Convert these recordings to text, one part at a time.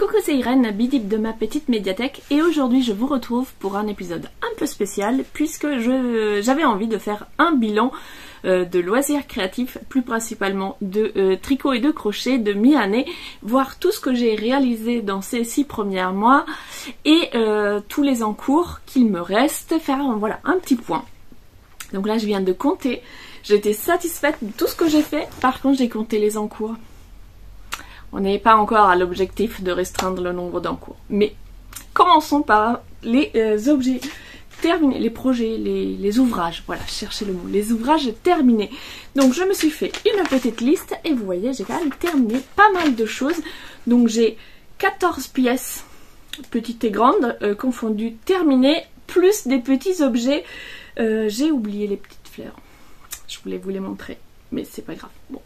Coucou, c'est Irène, bidip de ma petite médiathèque, et aujourd'hui je vous retrouve pour un épisode un peu spécial puisque j'avais envie de faire un bilan de loisirs créatifs, plus principalement de tricot et de crochet de mi-année, voir tout ce que j'ai réalisé dans ces 6 premiers mois et tous les encours qu'il me reste, faire voilà, un petit point. Donc là je viens de compter, j'étais satisfaite de tout ce que j'ai fait, par contre j'ai compté les encours. On n'est pas encore à l'objectif de restreindre le nombre d'encours. Mais commençons par les objets terminés, les projets, les ouvrages. Voilà, cherchez le mot. Les ouvrages terminés. Donc je me suis fait une petite liste et vous voyez, j'ai quand même terminé pas mal de choses. Donc j'ai 14 pièces, petites et grandes, confondues, terminées, plus des petits objets. J'ai oublié les petites fleurs. Je voulais vous les montrer, mais c'est pas grave. Bon.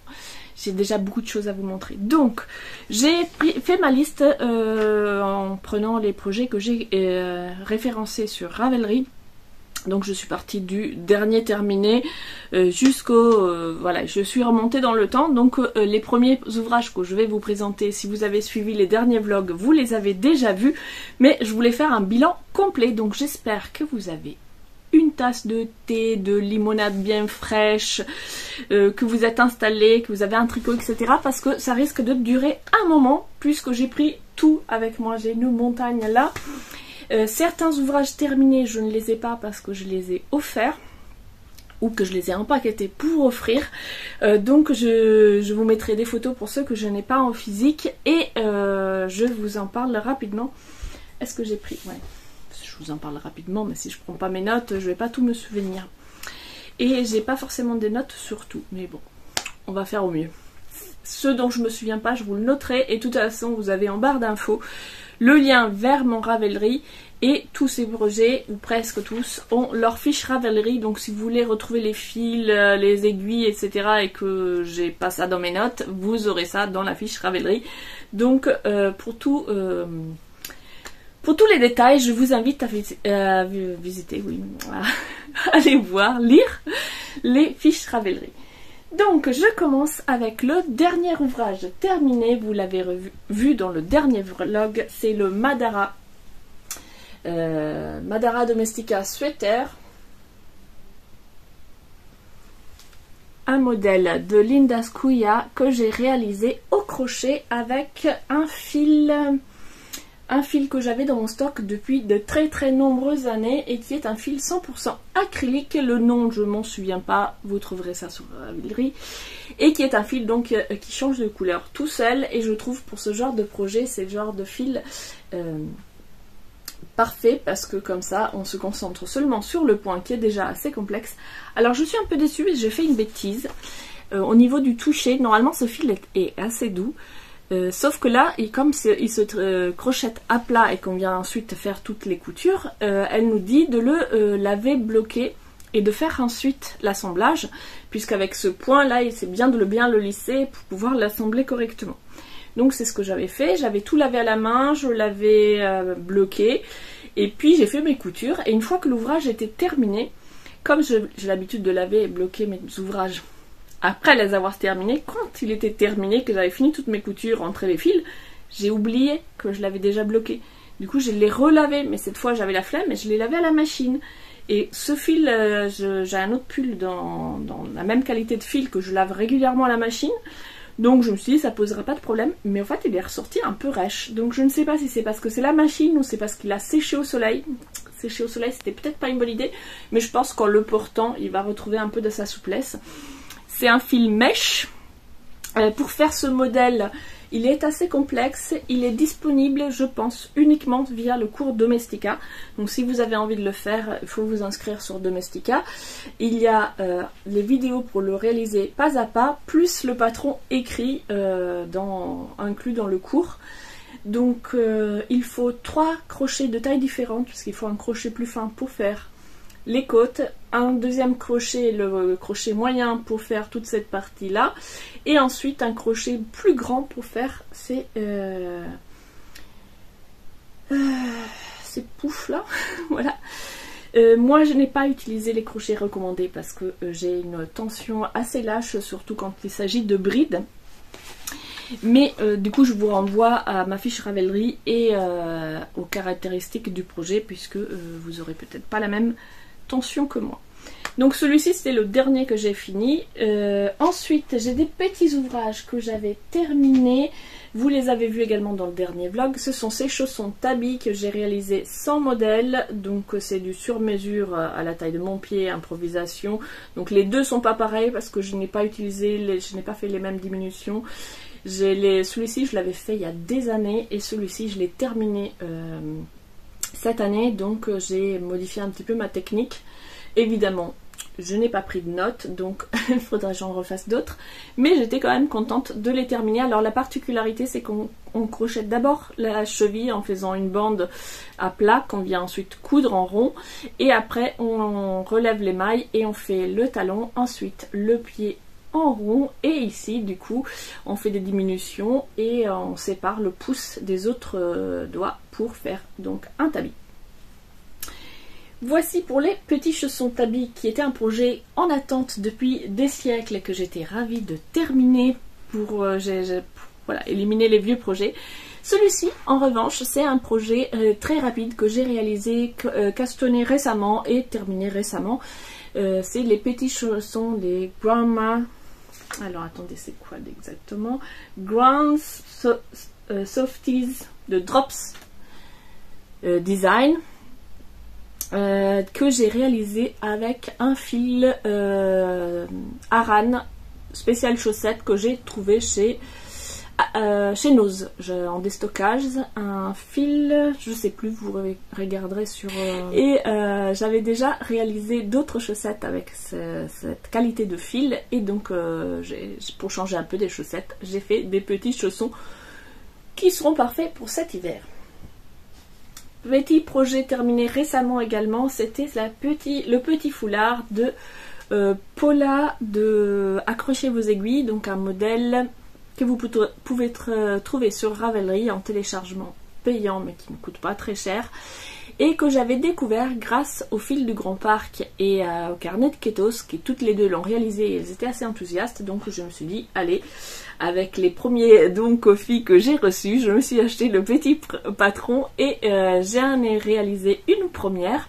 J'ai déjà beaucoup de choses à vous montrer. Donc, j'ai fait ma liste en prenant les projets que j'ai référencés sur Ravelry. Donc, je suis partie du dernier terminé jusqu'au... voilà, je suis remontée dans le temps. Donc, les premiers ouvrages que je vais vous présenter, si vous avez suivi les derniers vlogs, vous les avez déjà vus. Mais je voulais faire un bilan complet. Donc, j'espère que vous avez une tasse de thé, de limonade bien fraîche, que vous êtes installé, que vous avez un tricot, etc. Parce que ça risque de durer un moment, puisque j'ai pris tout avec moi. J'ai une montagne là. Certains ouvrages terminés, je ne les ai pas parce que je les ai offerts, ou que je les ai empaquetés pour offrir. Donc je vous mettrai des photos pour ceux que je n'ai pas en physique, et je vous en parle rapidement. Est-ce que j'ai pris... Ouais. Je vous en parle rapidement, mais si je prends pas mes notes, je vais pas tout me souvenir. Et j'ai pas forcément des notes sur tout, mais bon, on va faire au mieux. Ce dont je me souviens pas, je vous le noterai, et de toute façon, vous avez en barre d'infos le lien vers mon Ravelry, et tous ces projets, ou presque tous, ont leur fiche Ravelry. Donc si vous voulez retrouver les fils, les aiguilles, etc., et que j'ai pas ça dans mes notes, vous aurez ça dans la fiche Ravelry. Donc pour tous les détails, je vous invite à visiter, oui, à aller voir, lire les fiches Ravelry. Donc, je commence avec le dernier ouvrage terminé. Vous l'avez vu dans le dernier vlog, c'est le Madara Domestica Sweater. Un modèle de Linda Scuia que j'ai réalisé au crochet avec un fil que j'avais dans mon stock depuis de très nombreuses années, et qui est un fil 100% acrylique. Le nom, je m'en souviens pas, vous trouverez ça sur Ravelry, et qui est un fil donc qui change de couleur tout seul, et je trouve pour ce genre de projet, c'est le genre de fil parfait, parce que comme ça on se concentre seulement sur le point qui est déjà assez complexe. Alors je suis un peu déçue, j'ai fait une bêtise au niveau du toucher. Normalement ce fil est assez doux. Sauf que là, comme il se crochette à plat et qu'on vient ensuite faire toutes les coutures, elle nous dit de le laver bloqué et de faire ensuite l'assemblage, puisqu'avec ce point là, c'est bien de bien le lisser pour pouvoir l'assembler correctement. Donc c'est ce que j'avais fait, j'avais tout lavé à la main, je l'avais bloqué, et puis j'ai fait mes coutures, et une fois que l'ouvrage était terminé, comme j'ai l'habitude de laver et bloquer mes ouvrages après les avoir terminés, quand il était terminé, que j'avais fini toutes mes coutures entre les fils, j'ai oublié que je l'avais déjà bloqué. Du coup, je l'ai relavé, mais cette fois j'avais la flemme et je l'ai lavé à la machine. Et ce fil, j'ai un autre pull dans la même qualité de fil que je lave régulièrement à la machine. Donc je me suis dit, ça posera pas de problème. Mais en fait, il est ressorti un peu rêche. Donc je ne sais pas si c'est parce que c'est la machine ou c'est parce qu'il a séché au soleil. Séché au soleil, c'était peut-être pas une bonne idée. Mais je pense qu'en le portant, il va retrouver un peu de sa souplesse. C'est un fil mèche. Pour faire ce modèle, il est assez complexe. Il est disponible, je pense, uniquement via le cours Domestika. Donc si vous avez envie de le faire, il faut vous inscrire sur Domestika. Il y a les vidéos pour le réaliser pas à pas, plus le patron écrit inclus dans le cours. Donc il faut 3 crochets de taille différente, puisqu'il faut un crochet plus fin pour faire les côtes, un deuxième crochet, le crochet moyen pour faire toute cette partie là, et ensuite un crochet plus grand pour faire ces poufs là. Voilà. Moi je n'ai pas utilisé les crochets recommandés parce que j'ai une tension assez lâche, surtout quand il s'agit de brides. Mais du coup je vous renvoie à ma fiche Ravelry et aux caractéristiques du projet, puisque vous aurez peut-être pas la même tension que moi. Donc celui-ci c'était le dernier que j'ai fini. Ensuite j'ai des petits ouvrages que j'avais terminés. Vous les avez vus également dans le dernier vlog. Ce sont ces chaussons Tabi que j'ai réalisés sans modèle. Donc c'est du sur-mesure à la taille de mon pied, improvisation. Donc les deux sont pas pareils parce que je n'ai pas utilisé, je n'ai pas fait les mêmes diminutions. Celui-ci je l'avais fait il y a des années et celui-ci je l'ai terminé cette année. Donc j'ai modifié un petit peu ma technique. Évidemment, je n'ai pas pris de notes, donc il faudrait que j'en refasse d'autres. Mais j'étais quand même contente de les terminer. Alors la particularité, c'est qu'on crochette d'abord la cheville en faisant une bande à plat, qu'on vient ensuite coudre en rond. Et après, on relève les mailles et on fait le talon, ensuite le pied en rond. Et ici, du coup, on fait des diminutions et on sépare le pouce des autres doigts pour faire donc un tabi. Voici pour les petits chaussons Tabi qui était un projet en attente depuis des siècles et que j'étais ravie de terminer pour voilà, éliminer les vieux projets. Celui-ci, en revanche, c'est un projet très rapide que j'ai réalisé, castonné récemment et terminé récemment. C'est les petits chaussons des Grandma. Alors attendez, c'est quoi exactement? Grand Softies de Drops Design. Que j'ai réalisé avec un fil Aran spécial chaussette que j'ai trouvé chez Nose en déstockage, un fil, je sais plus, vous regarderez sur et j'avais déjà réalisé d'autres chaussettes avec cette qualité de fil et donc pour changer un peu des chaussettes, j'ai fait des petits chaussons qui seront parfaits pour cet hiver. Petit projet terminé récemment également, c'était le petit foulard de Paula de Accrochez vos aiguilles, donc un modèle que vous pouvez trouver sur Ravelry en téléchargement payant mais qui ne coûte pas très cher et que j'avais découvert grâce au fil du Grand Parc et au carnet de Ketos qui toutes les deux l'ont réalisé et elles étaient assez enthousiastes, donc je me suis dit allez, avec les premiers dons Ko-fi que j'ai reçus, je me suis acheté le petit patron et j'en ai réalisé une première.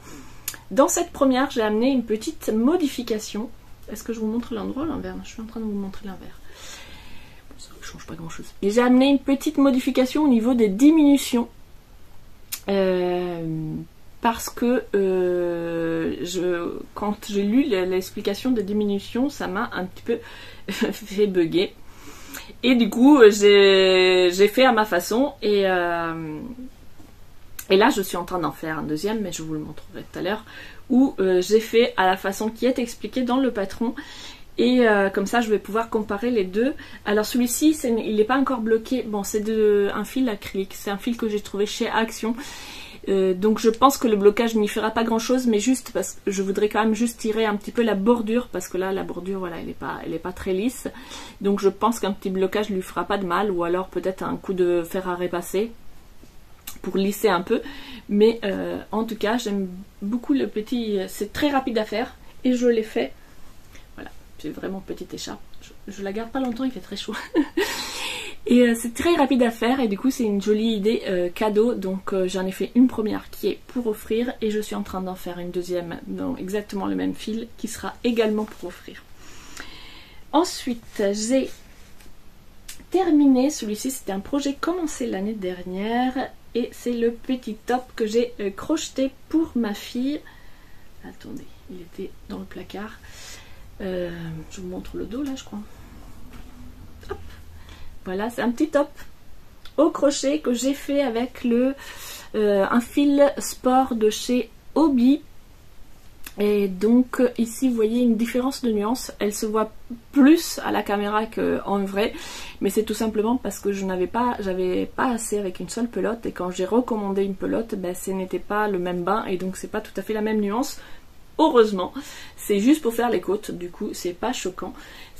Dans cette première, j'ai amené une petite modification. Est-ce que je vous montre l'endroit ou l'envers? Je suis en train de vous montrer l'envers. Ça ne change pas grand-chose. Et j'ai amené une petite modification au niveau des diminutions. Parce que quand j'ai lu l'explication de diminution, ça m'a un petit peu fait bugger. Et du coup, j'ai fait à ma façon et là, je suis en train d'en faire un deuxième, mais je vous le montrerai tout à l'heure, où j'ai fait à la façon qui est expliquée dans le patron. Et comme ça, je vais pouvoir comparer les deux. Alors celui-ci, il n'est pas encore bloqué. Bon, c'est un fil acrylique. C'est un fil que j'ai trouvé chez Action. Donc je pense que le blocage n'y fera pas grand chose, mais juste parce que je voudrais quand même juste tirer un petit peu la bordure, parce que là la bordure voilà elle est pas très lisse, donc je pense qu'un petit blocage lui fera pas de mal, ou alors peut-être un coup de fer à repasser pour lisser un peu, mais en tout cas j'aime beaucoup le petit, c'est très rapide à faire et je l'ai fait, voilà, c'est vraiment petite écharpe, je la garde pas longtemps, il fait très chaud. Et c'est très rapide à faire et du coup c'est une jolie idée cadeau, donc j'en ai fait une première qui est pour offrir et je suis en train d'en faire une deuxième dans exactement le même fil qui sera également pour offrir. Ensuite j'ai terminé, celui-ci c'était un projet commencé l'année dernière et c'est le petit top que j'ai crocheté pour ma fille. Attendez, il était dans le placard. Je vous montre le dos là je crois. Hop. Voilà, c'est un petit top au crochet que j'ai fait avec un fil sport de chez Hobby. Et donc ici vous voyez une différence de nuance, elle se voit plus à la caméra qu'en vrai, mais c'est tout simplement parce que j'avais pas assez avec une seule pelote et quand j'ai recommandé une pelote, ben, ce n'était pas le même bain et donc c'est pas tout à fait la même nuance. Heureusement, c'est juste pour faire les côtes, du coup c'est pas choquant.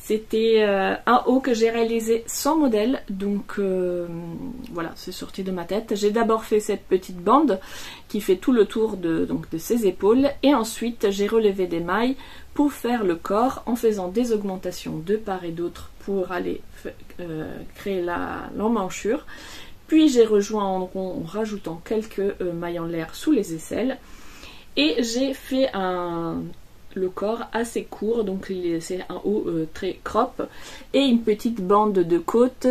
C'était un haut que j'ai réalisé sans modèle, donc voilà, c'est sorti de ma tête. J'ai d'abord fait cette petite bande qui fait tout le tour de ses épaules, et ensuite j'ai relevé des mailles pour faire le corps en faisant des augmentations de part et d'autre pour aller créer l'emmanchure. Puis j'ai rejoint en rond en rajoutant quelques mailles en l'air sous les aisselles, et j'ai fait le corps assez court, donc c'est un haut très crop, et une petite bande de côte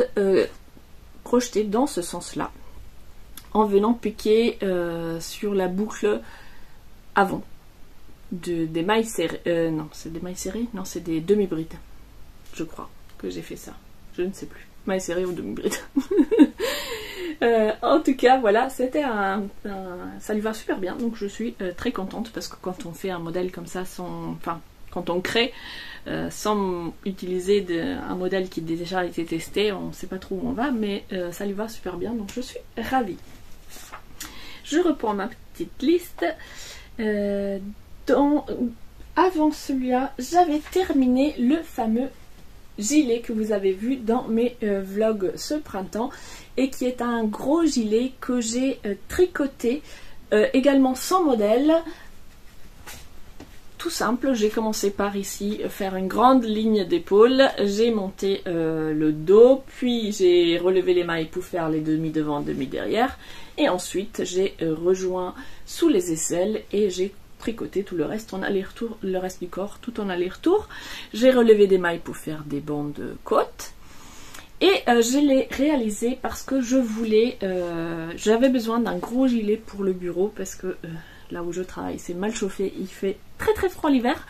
projetée dans ce sens-là, en venant piquer sur la boucle avant des mailles serrées. Non, c'est des mailles serrées? Non, c'est des demi-brides. Je crois que j'ai fait ça. Je ne sais plus. Mailles serrées ou demi-brides. En tout cas, voilà, c'était ça lui va super bien, donc je suis très contente, parce que quand on fait un modèle comme ça, quand on crée sans utiliser un modèle qui a déjà été testé, on ne sait pas trop où on va, mais ça lui va super bien, donc je suis ravie. Je reprends ma petite liste. Avant celui-là, j'avais terminé le fameux gilet que vous avez vu dans mes vlogs ce printemps, et qui est un gros gilet que j'ai tricoté également sans modèle. Tout simple, j'ai commencé par ici faire une grande ligne d'épaule, j'ai monté le dos, puis j'ai relevé les mailles pour faire les demi devant, demi derrière, et ensuite j'ai rejoint sous les aisselles et j'ai tricoté tout le reste en aller-retour, le reste du corps tout en aller-retour. J'ai relevé des mailles pour faire des bandes côtes, et je l'ai réalisé parce que j'avais besoin d'un gros gilet pour le bureau, parce que là où je travaille c'est mal chauffé, il fait très très froid l'hiver,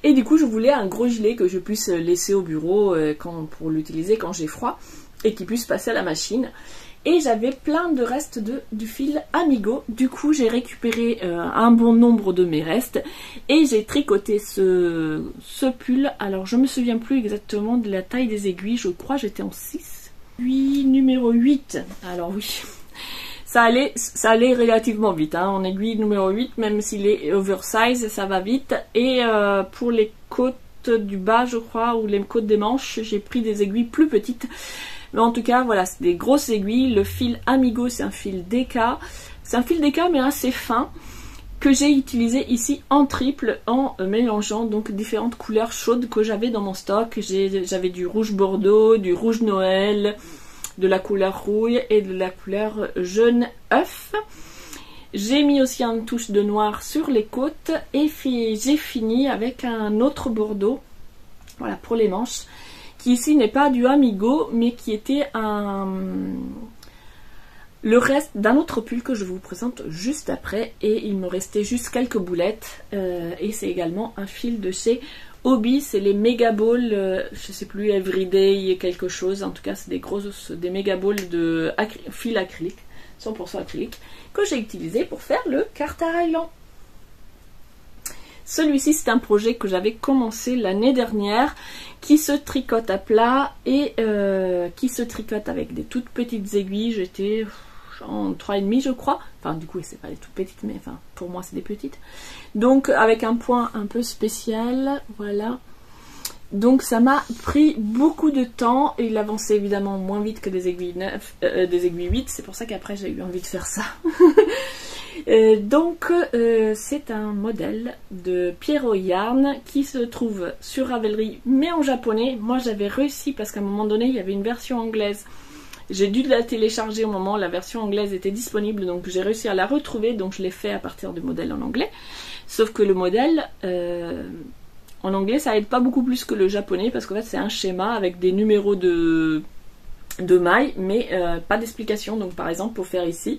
et du coup je voulais un gros gilet que je puisse laisser au bureau pour l'utiliser quand j'ai froid, et qui puisse passer à la machine. Et j'avais plein de restes du fil Amigo, du coup j'ai récupéré un bon nombre de mes restes, et j'ai tricoté ce pull. Alors je me souviens plus exactement de la taille des aiguilles, je crois j'étais en 6. Aiguille numéro 8, alors oui, ça allait relativement vite, hein. En aiguille numéro 8, même s'il est oversize, ça va vite. Et pour les côtes du bas, je crois, ou les côtes des manches, j'ai pris des aiguilles plus petites. Mais en tout cas, voilà, c'est des grosses aiguilles. Le fil Amigo, c'est un fil DK. C'est un fil DK, mais assez fin, que j'ai utilisé ici en triple, en mélangeant donc différentes couleurs chaudes que j'avais dans mon stock. J'avais du rouge bordeaux, du rouge Noël, de la couleur rouille et de la couleur jaune œuf. J'ai mis aussi une touche de noir sur les côtes, et j'ai fini avec un autre bordeaux, voilà, pour les manches, qui ici n'est pas du Amigo, mais qui était le reste d'un autre pull que je vous présente juste après, et il me restait juste quelques boulettes, et c'est également un fil de chez Hobby, c'est les Mega Balls, je sais plus, Everyday quelque chose, en tout cas c'est des Mega Balls de fil acrylique, 100% acrylique, que j'ai utilisé pour faire le Carter Island. Celui-ci, c'est un projet que j'avais commencé l'année dernière, qui se tricote à plat et qui se tricote avec des toutes petites aiguilles. J'étais en 3,5 je crois. Enfin, du coup, c'est pas des toutes petites, mais enfin, pour moi, c'est des petites. Donc, avec un point un peu spécial, voilà. Donc, ça m'a pris beaucoup de temps, et il avançait évidemment moins vite que des aiguilles 8. C'est pour ça qu'après, j'ai eu envie de faire ça. C'est un modèle de Pierrot Yarn qui se trouve sur Ravelry, mais en japonais. Moi j'avais réussi, parce qu'à un moment donné il y avait une version anglaise, j'ai dû la télécharger au moment où la version anglaise était disponible, donc j'ai réussi à la retrouver, donc je l'ai fait à partir du modèle en anglais. Sauf que le modèle en anglais ça aide pas beaucoup plus que le japonais, parce qu'en fait c'est un schéma avec des numéros de mailles, mais pas d'explication. Donc par exemple pour faire ici,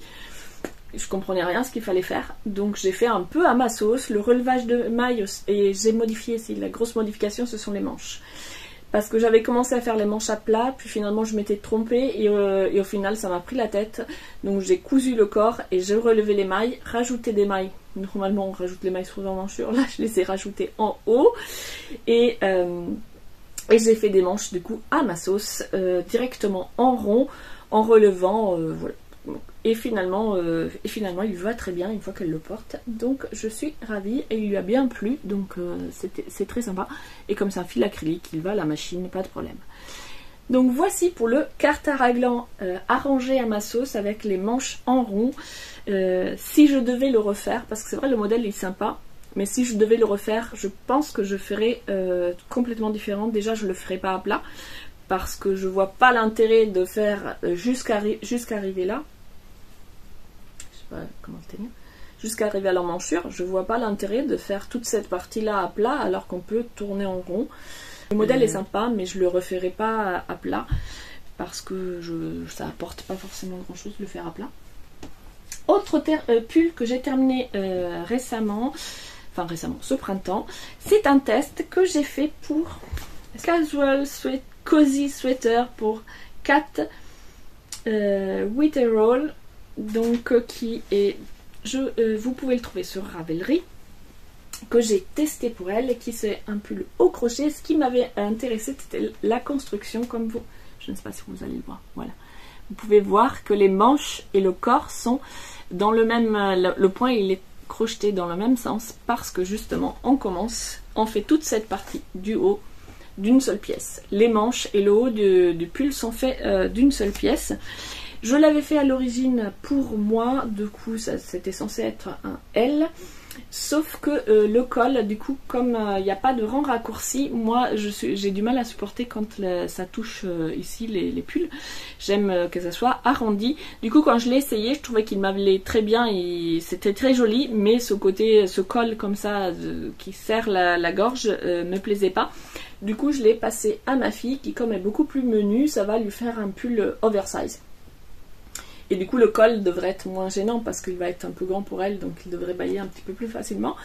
je comprenais rien ce qu'il fallait faire, donc j'ai fait un peu à ma sauce le relevage de mailles, et j'ai modifié ici. La grosse modification, ce sont les manches, parce que j'avais commencé à faire les manches à plat, puis finalement je m'étais trompée, et au final ça m'a pris la tête, donc j'ai cousu le corps et j'ai relevé les mailles, rajouté des mailles. Normalement on rajoute les mailles sur l'emmanchure, là je les ai rajoutées en haut, et j'ai fait des manches du coup à ma sauce, directement en rond, en relevant, voilà. Et finalement, il va très bien une fois qu'elle le porte. Donc je suis ravie et il lui a bien plu. Donc c'est très sympa. Et comme c'est un fil acrylique, il va à la machine, pas de problème. Donc voici pour le cartard-raglant arrangé à ma sauce avec les manches en rond. Si je devais le refaire, parce que c'est vrai le modèle est sympa, mais si je devais le refaire, je pense que je ferais complètement différent. Déjà je le ferais pas à plat, parce que je vois pas l'intérêt de faire jusqu'à arriver là. Je sais pas comment le tenir. Jusqu'à arriver à l'emmanchure, je vois pas l'intérêt de faire toute cette partie là à plat alors qu'on peut tourner en rond. Le modèle est sympa, mais je le referai pas à plat parce que ça apporte pas forcément grand chose de le faire à plat. Autre pull que j'ai terminé récemment, ce printemps, c'est un test que j'ai fait pour Casual Cozy Sweater pour Kat Witherall, donc qui est, vous pouvez le trouver sur Ravelry, que j'ai testé pour elle et qui c'est un pull au crochet. Ce qui m'avait intéressé, c'était la construction, comme vous, je ne sais pas si vous allez le voir, voilà. Vous pouvez voir que les manches et le corps sont dans le même, le point il est crocheté dans le même sens parce que justement on fait toute cette partie du haut d'une seule pièce. Les manches et le haut du pull sont faits d'une seule pièce. Je l'avais fait à l'origine pour moi, du coup c'était censé être un L. Sauf que le col, du coup, comme il n'y a pas de rang raccourci, moi j'ai du mal à supporter quand ça touche ici les pulls. J'aime que ça soit arrondi. Du coup, quand je l'ai essayé, je trouvais qu'il m'allait très bien et c'était très joli, mais ce col comme ça qui serre la gorge me plaisait pas. Du coup, je l'ai passé à ma fille qui, comme est beaucoup plus menue, ça va lui faire un pull oversize. Et du coup le col devrait être moins gênant parce qu'il va être un peu grand pour elle, donc il devrait bailler un petit peu plus facilement.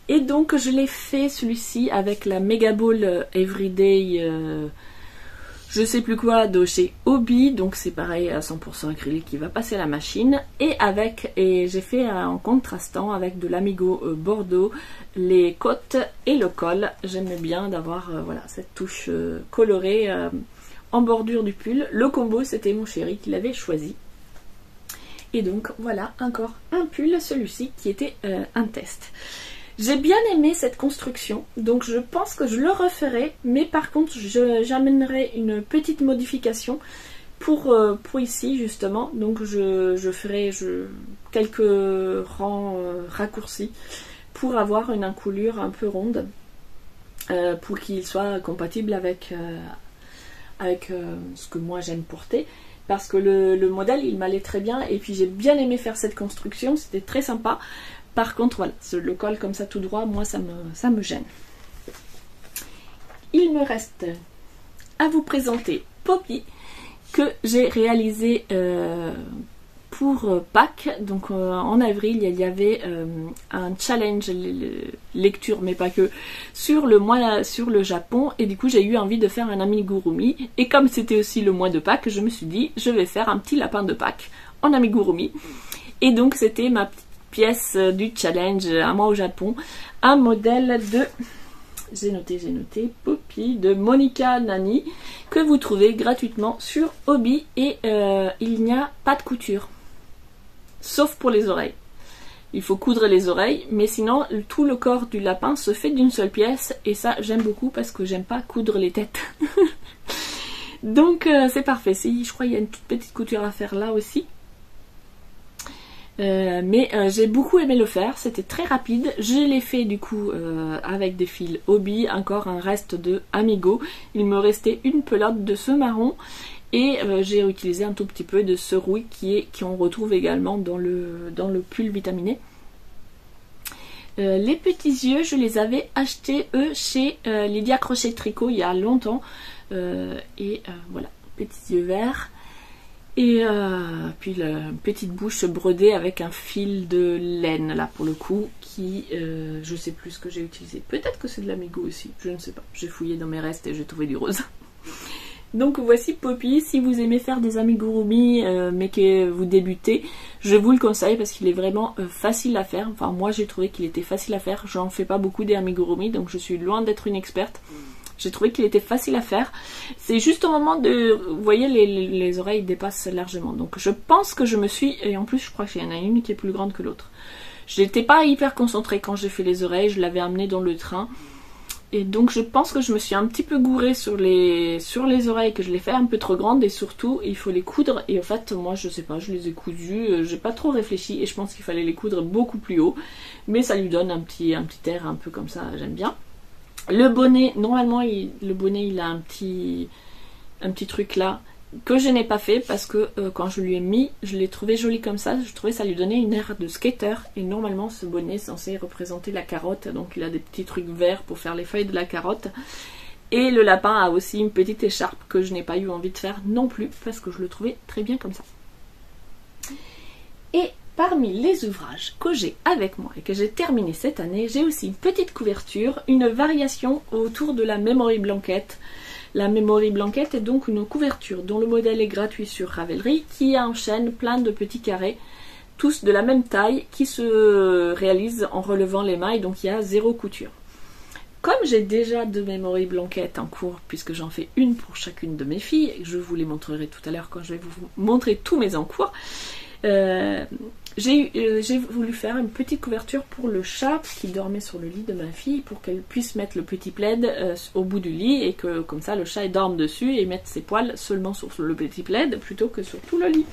Et donc je l'ai fait celui-ci avec la Mega Ball Everyday je sais plus quoi de chez Hobby, donc c'est pareil à 100% acrylique qui va passer à la machine. Et j'ai fait en contrastant avec de l'Amigo Bordeaux les côtes et le col. J'aimais bien d'avoir voilà, cette touche colorée en bordure du pull. Le combo c'était mon chéri qui l'avait choisi. Et donc voilà encore un pull, celui-ci qui était un test. J'ai bien aimé cette construction, donc je pense que je le referai, mais par contre j'amènerai une petite modification pour ici justement. Donc je ferai quelques rangs raccourcis pour avoir une encoulure un peu ronde, pour qu'il soit compatible avec ce que moi j'aime porter. Parce que le modèle il m'allait très bien et puis j'ai bien aimé faire cette construction, c'était très sympa. Par contre voilà, le col comme ça tout droit, moi ça me gêne. Il me reste à vous présenter Poppy que j'ai réalisé pour Pâques. Donc en avril il y avait un challenge lecture mais pas que sur le Japon, et du coup j'ai eu envie de faire un amigurumi, et comme c'était aussi le mois de Pâques, je me suis dit je vais faire un petit lapin de Pâques en amigurumi. Et donc c'était ma petite pièce du challenge un mois au Japon, un modèle de, j'ai noté, Poppy de Monica Nani, que vous trouvez gratuitement sur Hobby, et il n'y a pas de couture. Sauf pour les oreilles. Il faut coudre les oreilles, mais sinon tout le corps du lapin se fait d'une seule pièce, et ça j'aime beaucoup parce que j'aime pas coudre les têtes. Donc c'est parfait. Je crois qu'il y a une toute petite couture à faire là aussi. Mais j'ai beaucoup aimé le faire, c'était très rapide. Je l'ai fait du coup avec des fils Hobby, encore un reste de Amigo. Il me restait une pelote de ce marron. Et j'ai utilisé un tout petit peu de ce rouille qu'on retrouve également dans le pull vitaminé. Les petits yeux, je les avais achetés eux chez Lydia Crochet Tricot il y a longtemps. Voilà, petits yeux verts. Et puis la petite bouche brodée avec un fil de laine là pour le coup qui, je sais plus ce que j'ai utilisé. Peut-être que c'est de l'Amigo aussi, je ne sais pas. J'ai fouillé dans mes restes et j'ai trouvé du rose. Donc voici Poppy. Si vous aimez faire des amigurumi mais que vous débutez, je vous le conseille parce qu'il est vraiment facile à faire. Enfin moi j'ai trouvé qu'il était facile à faire. J'en fais pas beaucoup des amigurumi, donc je suis loin d'être une experte. J'ai trouvé qu'il était facile à faire. C'est juste au moment de... Vous voyez, les oreilles dépassent largement. Donc je pense que je me suis... Et en plus, je crois qu'il y en a une qui est plus grande que l'autre. Je n'étais pas hyper concentrée quand j'ai fait les oreilles. Je l'avais amené dans le train. Et donc je pense que je me suis un petit peu gourée sur les oreilles, que je les fais un peu trop grandes. Et surtout, il faut les coudre. Et en fait, moi, je sais pas, je les ai coudues. J'ai pas trop réfléchi. Et je pense qu'il fallait les coudre beaucoup plus haut. Mais ça lui donne un petit air un peu comme ça. J'aime bien. Le bonnet, normalement, le bonnet, il a un petit truc là que je n'ai pas fait parce que quand je lui ai mis, je l'ai trouvé joli comme ça. Je trouvais ça lui donnait une air de skater. Et normalement, ce bonnet est censé représenter la carotte. Donc, il a des petits trucs verts pour faire les feuilles de la carotte. Et le lapin a aussi une petite écharpe que je n'ai pas eu envie de faire non plus parce que je le trouvais très bien comme ça. Et parmi les ouvrages que j'ai avec moi et que j'ai terminé cette année, j'ai aussi une petite couverture, une variation autour de la Memory Blanket. La Memory Blanket est donc une couverture dont le modèle est gratuit sur Ravelry qui enchaîne plein de petits carrés, tous de la même taille, qui se réalisent en relevant les mailles, donc il y a 0 couture. Comme j'ai déjà 2 Memory Blankets en cours, puisque j'en fais une pour chacune de mes filles, je vous les montrerai tout à l'heure quand je vais vous montrer tous mes en cours, j'ai voulu faire une petite couverture pour le chat qui dormait sur le lit de ma fille pour qu'elle puisse mettre le petit plaid au bout du lit et que comme ça le chat il dorme dessus et mette ses poils seulement sur le petit plaid plutôt que sur tout le lit.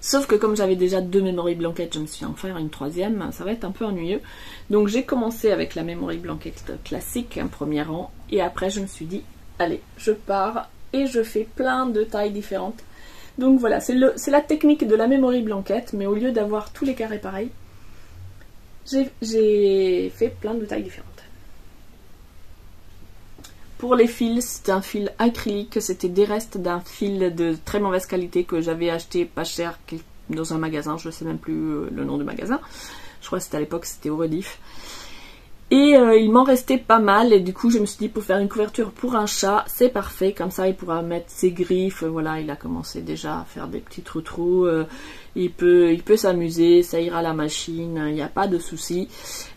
Sauf que comme j'avais déjà 2 Memory Blankets, je me suis en faire une 3e, ça va être un peu ennuyeux. Donc j'ai commencé avec la Memory Blanket classique, un premier rang, et après je me suis dit, allez, je pars et je fais plein de tailles différentes. Donc voilà, c'est la technique de la Memory Blanket, mais au lieu d'avoir tous les carrés pareils, j'ai fait plein de tailles différentes. Pour les fils, c'était un fil acrylique, c'était des restes d'un fil de très mauvaise qualité que j'avais acheté pas cher dans un magasin, je ne sais même plus le nom du magasin. Je crois que c'était à l'époque, c'était au Rediff. Et il m'en restait pas mal et du coup je me suis dit pour faire une couverture pour un chat c'est parfait, comme ça il pourra mettre ses griffes, voilà, il a commencé déjà à faire des petits trous, il peut s'amuser, ça ira à la machine, il n'y a pas de souci,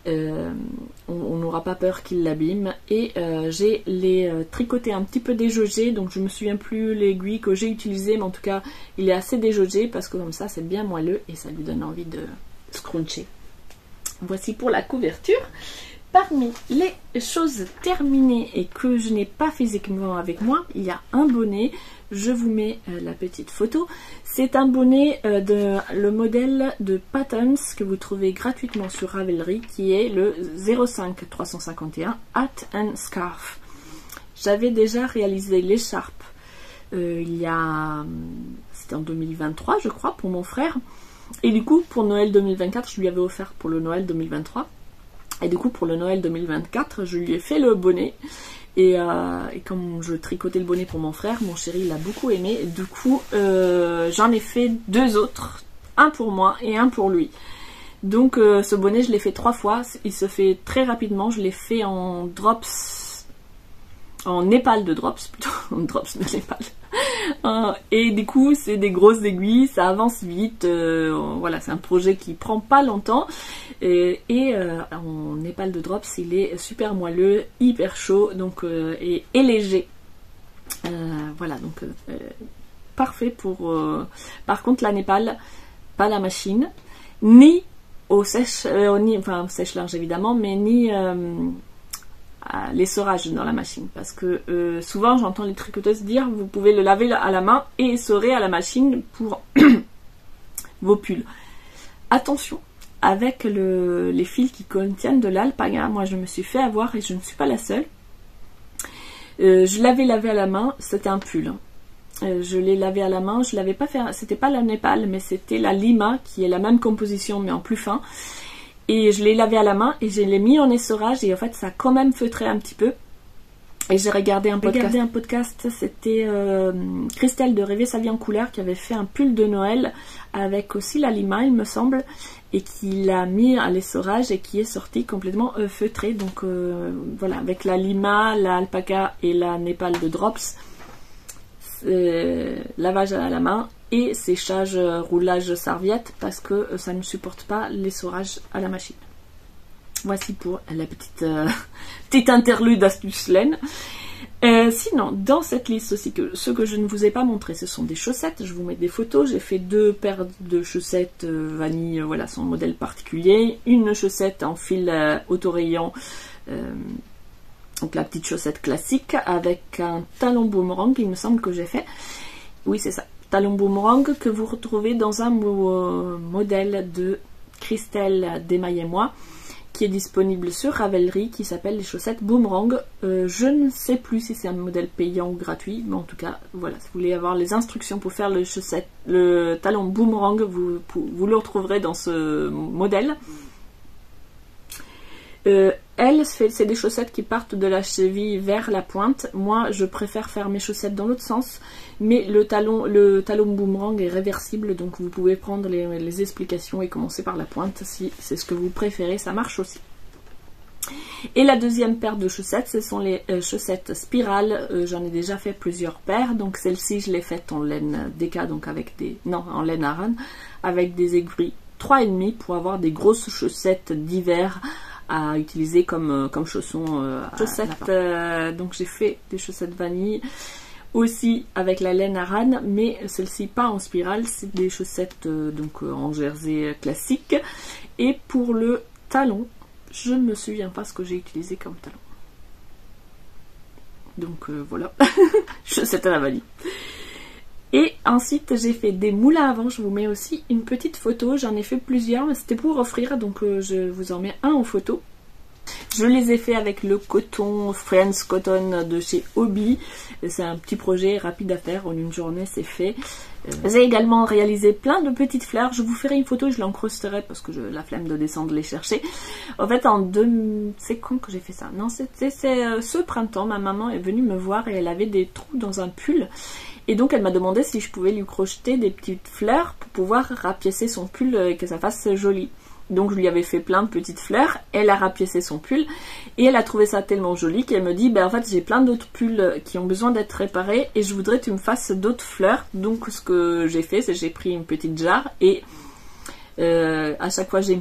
on n'aura pas peur qu'il l'abîme. Et j'ai les tricotés un petit peu déjaugés, donc je me souviens plus l'aiguille que j'ai utilisée, mais en tout cas il est assez déjaugé parce que comme ça c'est bien moelleux et ça lui donne envie de scruncher. Voici pour la couverture. Parmi les choses terminées et que je n'ai pas physiquement avec moi, il y a un bonnet. Je vous mets la petite photo. C'est un bonnet le modèle de Patterns que vous trouvez gratuitement sur Ravelry, qui est le 05 351 Hat and Scarf. J'avais déjà réalisé l'écharpe c'était en 2023 je crois, pour mon frère. Et du coup pour Noël 2024, je lui avais offert pour le Noël 2023. Et du coup, pour le Noël 2024, je lui ai fait le bonnet. Et comme je tricotais le bonnet pour mon frère, mon chéri l'a beaucoup aimé. Et du coup, j'en ai fait 2 autres. Un pour moi et un pour lui. Donc, ce bonnet, je l'ai fait 3 fois. Il se fait très rapidement. Je l'ai fait en drops. En népal de drops, plutôt. En drops de népal. Et du coup c'est des grosses aiguilles, ça avance vite, voilà, c'est un projet qui prend pas longtemps et en népal de drops il est super moelleux, hyper chaud donc, et léger, voilà, donc parfait pour par contre la népal, pas la machine, ni au sèche-linge évidemment, mais ni l'essorage dans la machine, parce que souvent j'entends les tricoteuses dire vous pouvez le laver à la main et essorer à la machine pour vos pulls. Attention, avec les fils qui contiennent de l'alpaga, moi je me suis fait avoir et je ne suis pas la seule. Je l'avais lavé à la main, c'était un pull. Je l'ai lavé à la main, je l'avais pas fait, c'était pas la népal mais c'était la lima qui est la même composition mais en plus fin. Et je l'ai lavé à la main et je l'ai mis en essorage et en fait ça a quand même feutré un petit peu. Et j'ai regardé un podcast, c'était Christelle de Rêver sa vie en couleur qui avait fait un pull de Noël avec aussi la lima il me semble, et qui l'a mis à l'essorage et qui est sorti complètement feutré. Donc voilà, avec la lima, la alpaca et la népal de drops, lavage à la main et séchage, roulage serviette parce que ça ne supporte pas l'essorage à la machine. Voici pour la petite interlude astuce laine. Sinon, dans cette liste aussi, ce que je ne vous ai pas montré, ce sont des chaussettes. Je vous mets des photos. J'ai fait 2 paires de chaussettes vanille, voilà, son modèle particulier. Une chaussette en fil autorayant, donc la petite chaussette classique, avec un talon boomerang, il me semble que j'ai fait. Oui, c'est ça. Talon boomerang que vous retrouvez dans un modèle de Christelle Desmailles-et-moi, qui est disponible sur Ravelry, qui s'appelle les chaussettes boomerang. Je ne sais plus si c'est un modèle payant ou gratuit, mais en tout cas, voilà, si vous voulez avoir les instructions pour faire le talon boomerang, vous le retrouverez dans ce modèle. C'est des chaussettes qui partent de la cheville vers la pointe. Moi, je préfère faire mes chaussettes dans l'autre sens, mais le talon boomerang est réversible, donc vous pouvez prendre les explications et commencer par la pointe si c'est ce que vous préférez, ça marche aussi. Et la deuxième paire de chaussettes, ce sont les chaussettes spirales. J'en ai déjà fait plusieurs paires, donc celle-ci je l'ai faite en laine DK, donc en laine Aran, avec des aiguilles 3,5 pour avoir des grosses chaussettes d'hiver à utiliser comme chaussons. Donc j'ai fait des chaussettes vanille aussi avec la laine Aran, mais celle-ci pas en spirale, c'est des chaussettes en jersey classique. Et pour le talon, je ne me souviens pas ce que j'ai utilisé comme talon. Donc voilà, chaussettes à la vanille. Et ensuite j'ai fait des moulins à vent, je vous mets aussi une petite photo, j'en ai fait plusieurs, mais c'était pour offrir, donc je vous en mets un en photo. Je les ai fait avec le coton Friends Cotton de chez Hobby. C'est un petit projet rapide à faire, en une journée c'est fait. J'ai également réalisé plein de petites fleurs. Je vous ferai une photo, je l'encrusterai parce que j'ai la flemme de descendre les chercher. En fait, c'est quand que j'ai fait ça? Non, c'était ce printemps, ma maman est venue me voir et elle avait des trous dans un pull. Et donc elle m'a demandé si je pouvais lui crocheter des petites fleurs pour pouvoir rapiécer son pull et que ça fasse joli. Donc je lui avais fait plein de petites fleurs, elle a rapiécé son pull et elle a trouvé ça tellement joli qu'elle me dit en fait j'ai plein d'autres pulls qui ont besoin d'être réparés et je voudrais que tu me fasses d'autres fleurs. Donc ce que j'ai fait, c'est que j'ai pris une petite jarre et à chaque fois je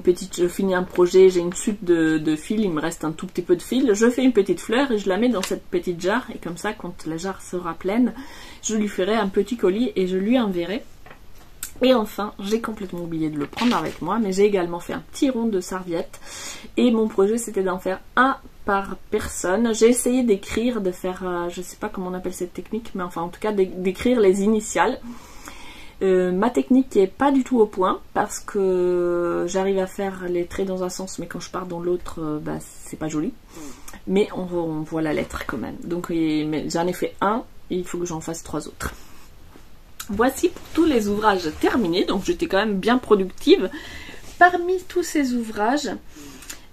finis un projet, j'ai une chute de fil, il me reste un tout petit peu de fil, je fais une petite fleur et je la mets dans cette petite jarre et comme ça quand la jarre sera pleine, je lui ferai un petit colis et je lui enverrai. Et enfin, j'ai complètement oublié de le prendre avec moi, mais j'ai également fait un petit rond de serviette. Et mon projet, c'était d'en faire un par personne. J'ai essayé d'écrire, de faire, je sais pas comment on appelle cette technique, mais enfin en tout cas d'écrire les initiales. Ma technique n'est pas du tout au point, parce que j'arrive à faire les traits dans un sens, mais quand je pars dans l'autre, c'est pas joli. Mais on voit la lettre quand même. Donc j'en ai fait un, et il faut que j'en fasse 3 autres. Voici pour tous les ouvrages terminés, donc j'étais quand même bien productive. Parmi tous ces ouvrages,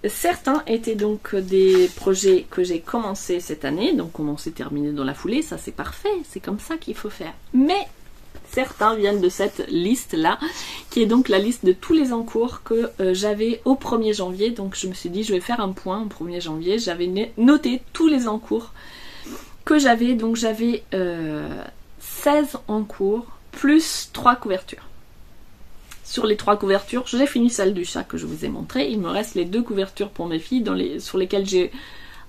certains étaient donc des projets que j'ai commencé cette année, donc commencé, terminé dans la foulée, ça c'est parfait, c'est comme ça qu'il faut faire. Mais certains viennent de cette liste-là, qui est donc la liste de tous les encours que j'avais au 1er janvier, donc je me suis dit je vais faire un point au 1er janvier, j'avais noté tous les encours que j'avais, donc j'avais 16 encours, plus 3 couvertures. Sur les 3 couvertures, j'ai fini celle du chat que je vous ai montré. Il me reste les 2 couvertures pour mes filles, sur lesquelles j'ai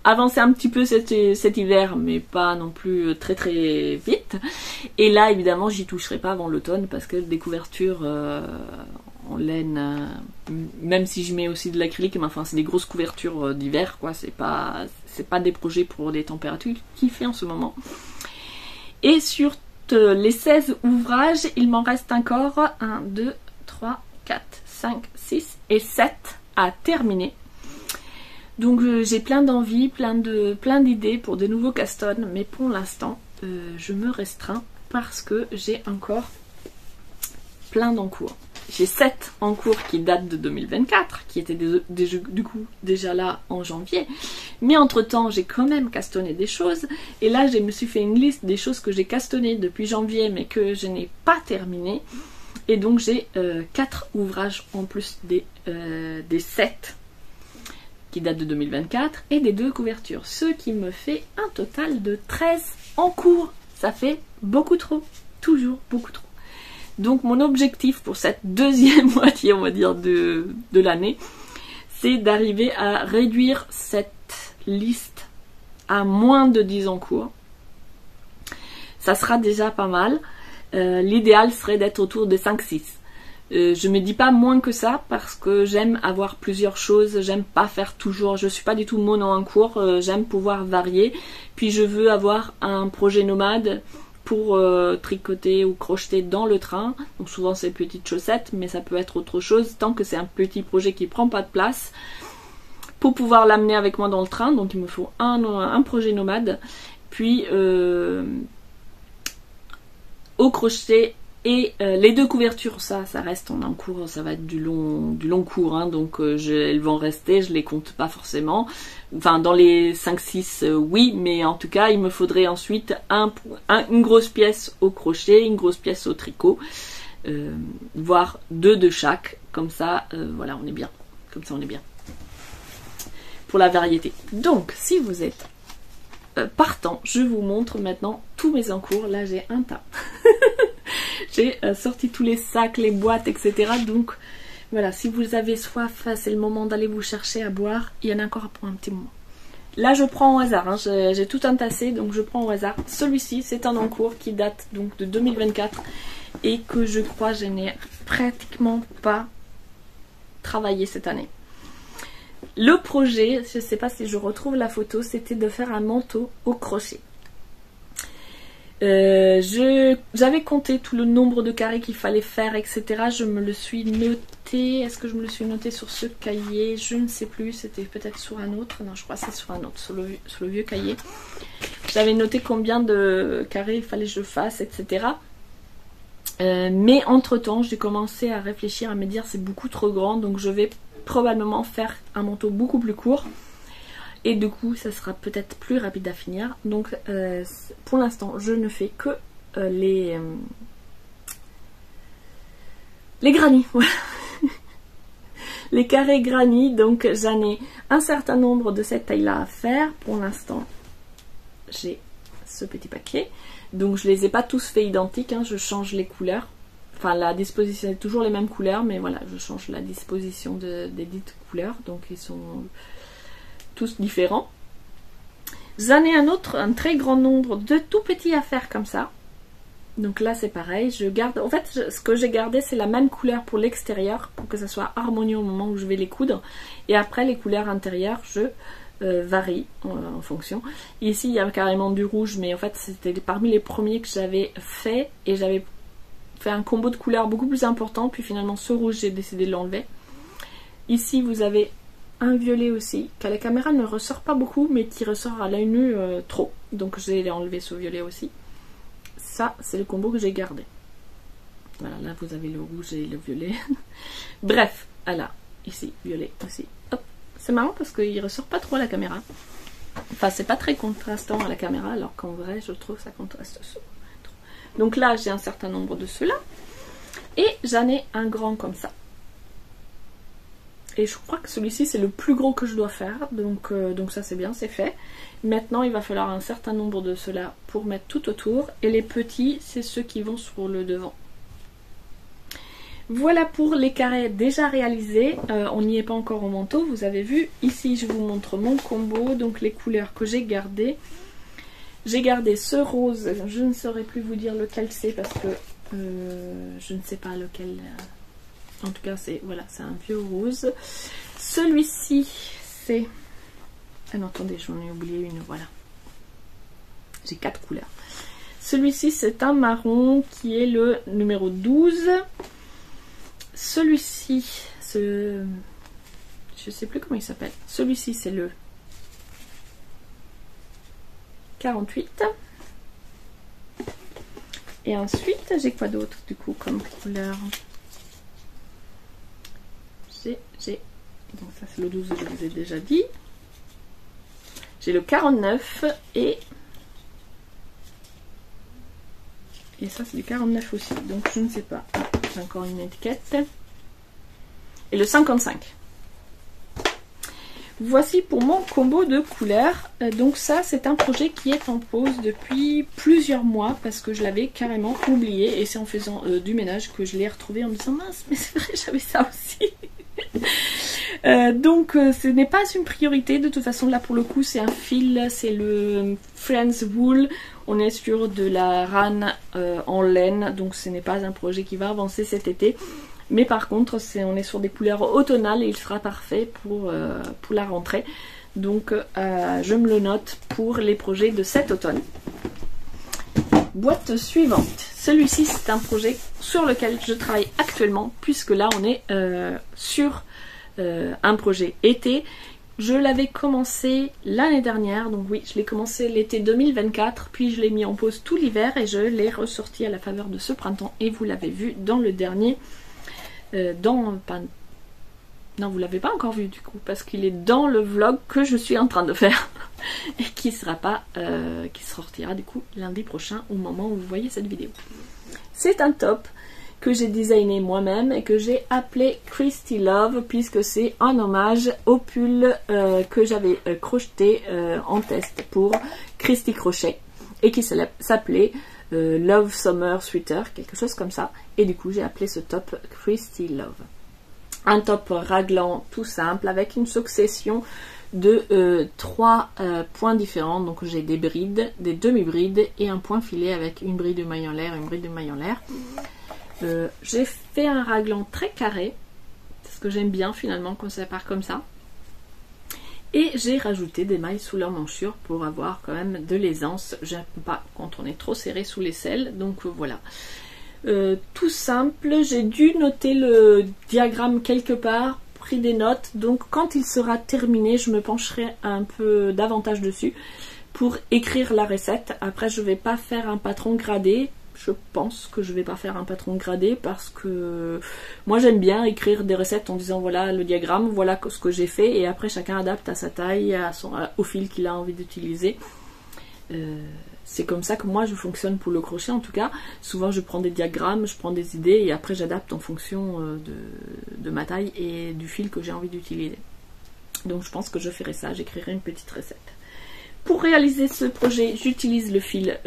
avancé un petit peu cet hiver, mais pas non plus très très vite. Et là, évidemment, j'y toucherai pas avant l'automne, parce que des couvertures en laine, même si je mets aussi de l'acrylique, mais enfin c'est des grosses couvertures d'hiver, quoi. C'est pas des projets pour les températures qu'il fait en ce moment. Et sur les 16 ouvrages, il m'en reste encore 1, 2, 3, 4, 5, 6 et 7 à terminer. Donc j'ai plein d'envies, plein d'idées pour de nouveaux castones, mais pour l'instant, je me restreins parce que j'ai encore plein d'encours. J'ai 7 encours qui datent de 2024, qui étaient du coup déjà là en janvier. Mais entre temps, j'ai quand même castonné des choses. Et là, je me suis fait une liste des choses que j'ai castonnées depuis janvier, mais que je n'ai pas terminées. Et donc j'ai 4 ouvrages en plus des 7 qui datent de 2024 et des 2 couvertures. Ce qui me fait un total de 13 encours. Ça fait beaucoup trop. Toujours beaucoup trop. Donc mon objectif pour cette deuxième moitié, on va dire, de l'année, c'est d'arriver à réduire cette liste à moins de 10 encours. Ça sera déjà pas mal. L'idéal serait d'être autour de 5-6. Je me dis pas moins que ça parce que j'aime avoir plusieurs choses, j'aime pas faire toujours, je suis pas du tout mono en cours, j'aime pouvoir varier. Puis je veux avoir un projet nomade pour tricoter ou crocheter dans le train. Donc souvent c'est petites chaussettes, mais ça peut être autre chose tant que c'est un petit projet qui prend pas de place. Pour pouvoir l'amener avec moi dans le train, donc il me faut un projet nomade. Puis au crochet et les deux couvertures, ça reste en cours, ça va être du long cours, hein, donc elles vont rester, je les compte pas forcément. Enfin dans les 5-6 oui, mais en tout cas il me faudrait ensuite une grosse pièce au crochet, une grosse pièce au tricot, voire 2 de chaque, comme ça voilà, on est bien, comme ça on est bien. Pour la variété. Donc si vous êtes partant, je vous montre maintenant tous mes encours. Là j'ai un tas. J'ai sorti tous les sacs, les boîtes, etc. Donc voilà, si vous avez soif, c'est le moment d'aller vous chercher à boire. Il y en a encore pour un petit moment. Là je prends au hasard, hein. J'ai tout entassé, donc je prends au hasard. Celui-ci c'est un encours qui date donc de 2024 et que je crois je n'ai pratiquement pas travaillé cette année. Le projet, je ne sais pas si je retrouve la photo, c'était de faire un manteau au crochet. J'avais compté tout le nombre de carrés qu'il fallait faire, etc. Je me le suis noté. Est-ce que je me le suis noté sur ce cahier? Je ne sais plus, c'était peut-être sur un autre. Non, je crois que c'est sur un autre, sur le vieux cahier. J'avais noté combien de carrés il fallait que je fasse, etc. Mais entre-temps, j'ai commencé à réfléchir, à me dire c'est beaucoup trop grand, donc je vais probablement faire un manteau beaucoup plus court et du coup ça sera peut-être plus rapide à finir. Donc pour l'instant je ne fais que les granits, voilà. Les carrés granits, donc j'en ai un certain nombre de cette taille là à faire. Pour l'instant j'ai ce petit paquet, donc je les ai pas tous fait identiques, hein. Je change les couleurs. Enfin, la disposition est toujours les mêmes couleurs, mais voilà, je change la disposition des dites couleurs, donc ils sont tous différents. J'en ai un très grand nombre de tout petits à faire comme ça. Donc là, c'est pareil, je garde... En fait, ce que j'ai gardé, c'est la même couleur pour l'extérieur, pour que ça soit harmonieux au moment où je vais les coudre. Et après, les couleurs intérieures, je varie en fonction. Ici, il y a carrément du rouge, mais en fait, c'était parmi les premiers que j'avais fait, et j'avais fait un combo de couleurs beaucoup plus important, puis finalement ce rouge j'ai décidé de l'enlever. Ici vous avez un violet aussi, qu'à la caméra ne ressort pas beaucoup mais qui ressort à l'œil nu trop, donc j'ai enlevé ce violet aussi. Ça c'est le combo que j'ai gardé. Voilà, là vous avez le rouge et le violet. Bref, voilà, ici violet aussi. Hop, c'est marrant parce qu'il ressort pas trop à la caméra. Enfin c'est pas très contrastant à la caméra, alors qu'en vrai je trouve ça contraste. Donc là, j'ai un certain nombre de ceux-là. Et j'en ai un grand comme ça. Et je crois que celui-ci, c'est le plus gros que je dois faire. Donc ça, c'est bien, c'est fait. Maintenant, il va falloir un certain nombre de ceux-là pour mettre tout autour. Et les petits, c'est ceux qui vont sur le devant. Voilà pour les carrés déjà réalisés. On n'y est pas encore au manteau, vous avez vu. Ici, je vous montre mon combo. Donc les couleurs que j'ai gardées. J'ai gardé ce rose, je ne saurais plus vous dire lequel c'est parce que je ne sais pas lequel. En tout cas, c'est voilà, c'est un vieux rose. Celui-ci, c'est... Ah non, attendez, j'en ai oublié une, voilà. J'ai 4 couleurs. Celui-ci, c'est un marron qui est le numéro 12. Celui-ci, je ne sais plus comment il s'appelle. Celui-ci, c'est le 48. Et ensuite, j'ai quoi d'autre du coup comme couleur? Donc ça c'est le 12, je vous ai déjà dit. J'ai le 49 et ça c'est du 49 aussi. Donc je ne sais pas. J'ai encore une étiquette. Et le 55. Voici pour mon combo de couleurs. Donc ça c'est un projet qui est en pause depuis plusieurs mois parce que je l'avais carrément oublié et c'est en faisant du ménage que je l'ai retrouvé en me disant mince mais c'est vrai j'avais ça aussi. Ce n'est pas une priorité. De toute façon, là pour le coup, c'est un fil, c'est le Friends Wool. On est sur de la RAN en laine, donc ce n'est pas un projet qui va avancer cet été. Mais par contre, on est sur des couleurs automnales et il sera parfait pour la rentrée. Donc je me le note pour les projets de cet automne. Boîte suivante. Celui-ci, c'est un projet sur lequel je travaille actuellement, puisque là on est sur un projet été. Je l'avais commencé l'année dernière, donc oui, je l'ai commencé l'été 2024, puis je l'ai mis en pause tout l'hiver et je l'ai ressorti à la faveur de ce printemps. Et vous l'avez vu dans le dernier... non, vous l'avez pas encore vu du coup, parce qu'il est dans le vlog que je suis en train de faire et qui sortira du coup lundi prochain au moment où vous voyez cette vidéo. C'est un top que j'ai designé moi-même et que j'ai appelé Christy Love, puisque c'est un hommage au pull que j'avais crocheté en test pour Christy Crochet et qui s'appelait Love Summer Sweater, quelque chose comme ça, et du coup j'ai appelé ce top Christy Love. Un top raglant tout simple avec une succession de 3 points différents. Donc j'ai des brides, des demi-brides et un point filet avec une bride de maille en l'air et une bride de maille en l'air. J'ai fait un raglan très carré, c'est ce que j'aime bien finalement quand ça part comme ça. Et j'ai rajouté des mailles sous l'emmanchure pour avoir quand même de l'aisance. J'aime pas quand on est trop serré sous l'aisselle, donc voilà. Tout simple, j'ai dû noter le diagramme quelque part, pris des notes, donc quand il sera terminé je me pencherai un peu davantage dessus pour écrire la recette. Après je vais pas faire un patron gradé, je pense que je vais pas faire un patron gradé parce que moi j'aime bien écrire des recettes en disant voilà le diagramme, voilà ce que j'ai fait, et après chacun adapte à sa taille, au fil qu'il a envie d'utiliser. C'est comme ça que moi je fonctionne pour le crochet en tout cas. Souvent je prends des diagrammes, je prends des idées et après j'adapte en fonction de ma taille et du fil que j'ai envie d'utiliser. Donc je pense que je ferai ça, j'écrirai une petite recette. Pour réaliser ce projet, j'utilise le fil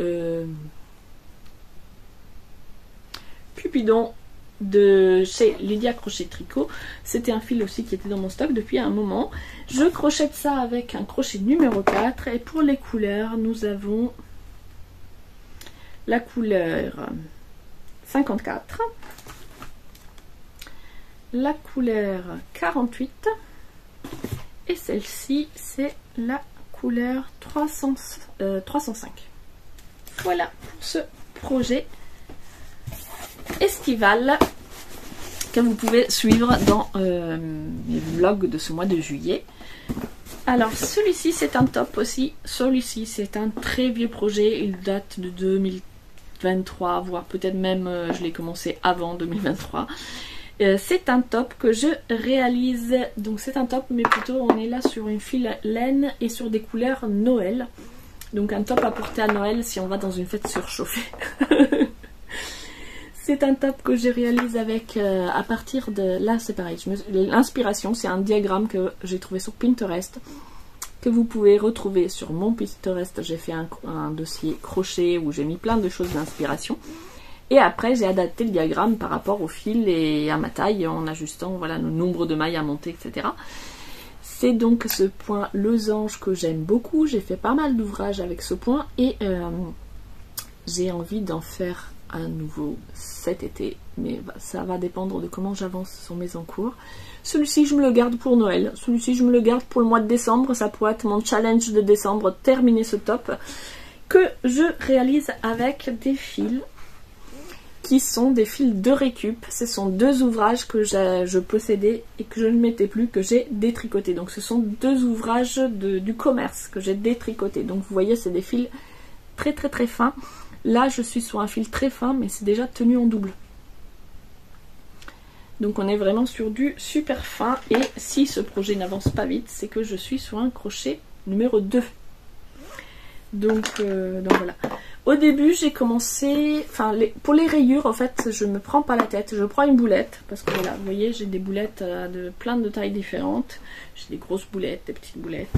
Cupidon de chez Lydia Crochet Tricot. C'était un fil aussi qui était dans mon stock depuis un moment. Je crochette ça avec un crochet numéro 4 et pour les couleurs nous avons la couleur 54, la couleur 48 et celle-ci c'est la couleur 305. Voilà pour ce projet estival que vous pouvez suivre dans les vlogs de ce mois de juillet. Alors celui-ci c'est un top aussi, celui-ci c'est un très vieux projet, il date de 2023, voire peut-être même je l'ai commencé avant 2023. C'est un top que je réalise, donc c'est un top mais plutôt on est là sur une file laine et sur des couleurs Noël. Donc un top à porter à Noël si on va dans une fête surchauffée. C'est un top que je réalise avec, à partir de... Là c'est pareil, l'inspiration c'est un diagramme que j'ai trouvé sur Pinterest, que vous pouvez retrouver sur mon Pinterest. J'ai fait un dossier crochet où j'ai mis plein de choses d'inspiration. Et après j'ai adapté le diagramme par rapport au fil et à ma taille en ajustant voilà, le nombre de mailles à monter, etc. C'est donc ce point losange que j'aime beaucoup. J'ai fait pas mal d'ouvrages avec ce point et j'ai envie d'en faire un nouveau cet été, mais ça va dépendre de comment j'avance sur mes encours. Celui-ci je me le garde pour Noël, celui-ci je me le garde pour le mois de décembre, ça pourrait être mon challenge de décembre, terminer ce top que je réalise avec des fils qui sont des fils de récup. Ce sont 2 ouvrages que je possédais et que je ne mettais plus, que j'ai détricotés. Donc ce sont 2 ouvrages du commerce que j'ai détricotés. Donc vous voyez c'est des fils très très très fins. Là je suis sur un fil très fin mais c'est déjà tenu en double. Donc on est vraiment sur du super fin et si ce projet n'avance pas vite c'est que je suis sur un crochet numéro 2. Donc voilà. Au début j'ai commencé, pour les rayures en fait je me prends pas la tête, je prends une boulette parce que voilà vous voyez j'ai des boulettes de plein de tailles différentes, j'ai des grosses boulettes, des petites boulettes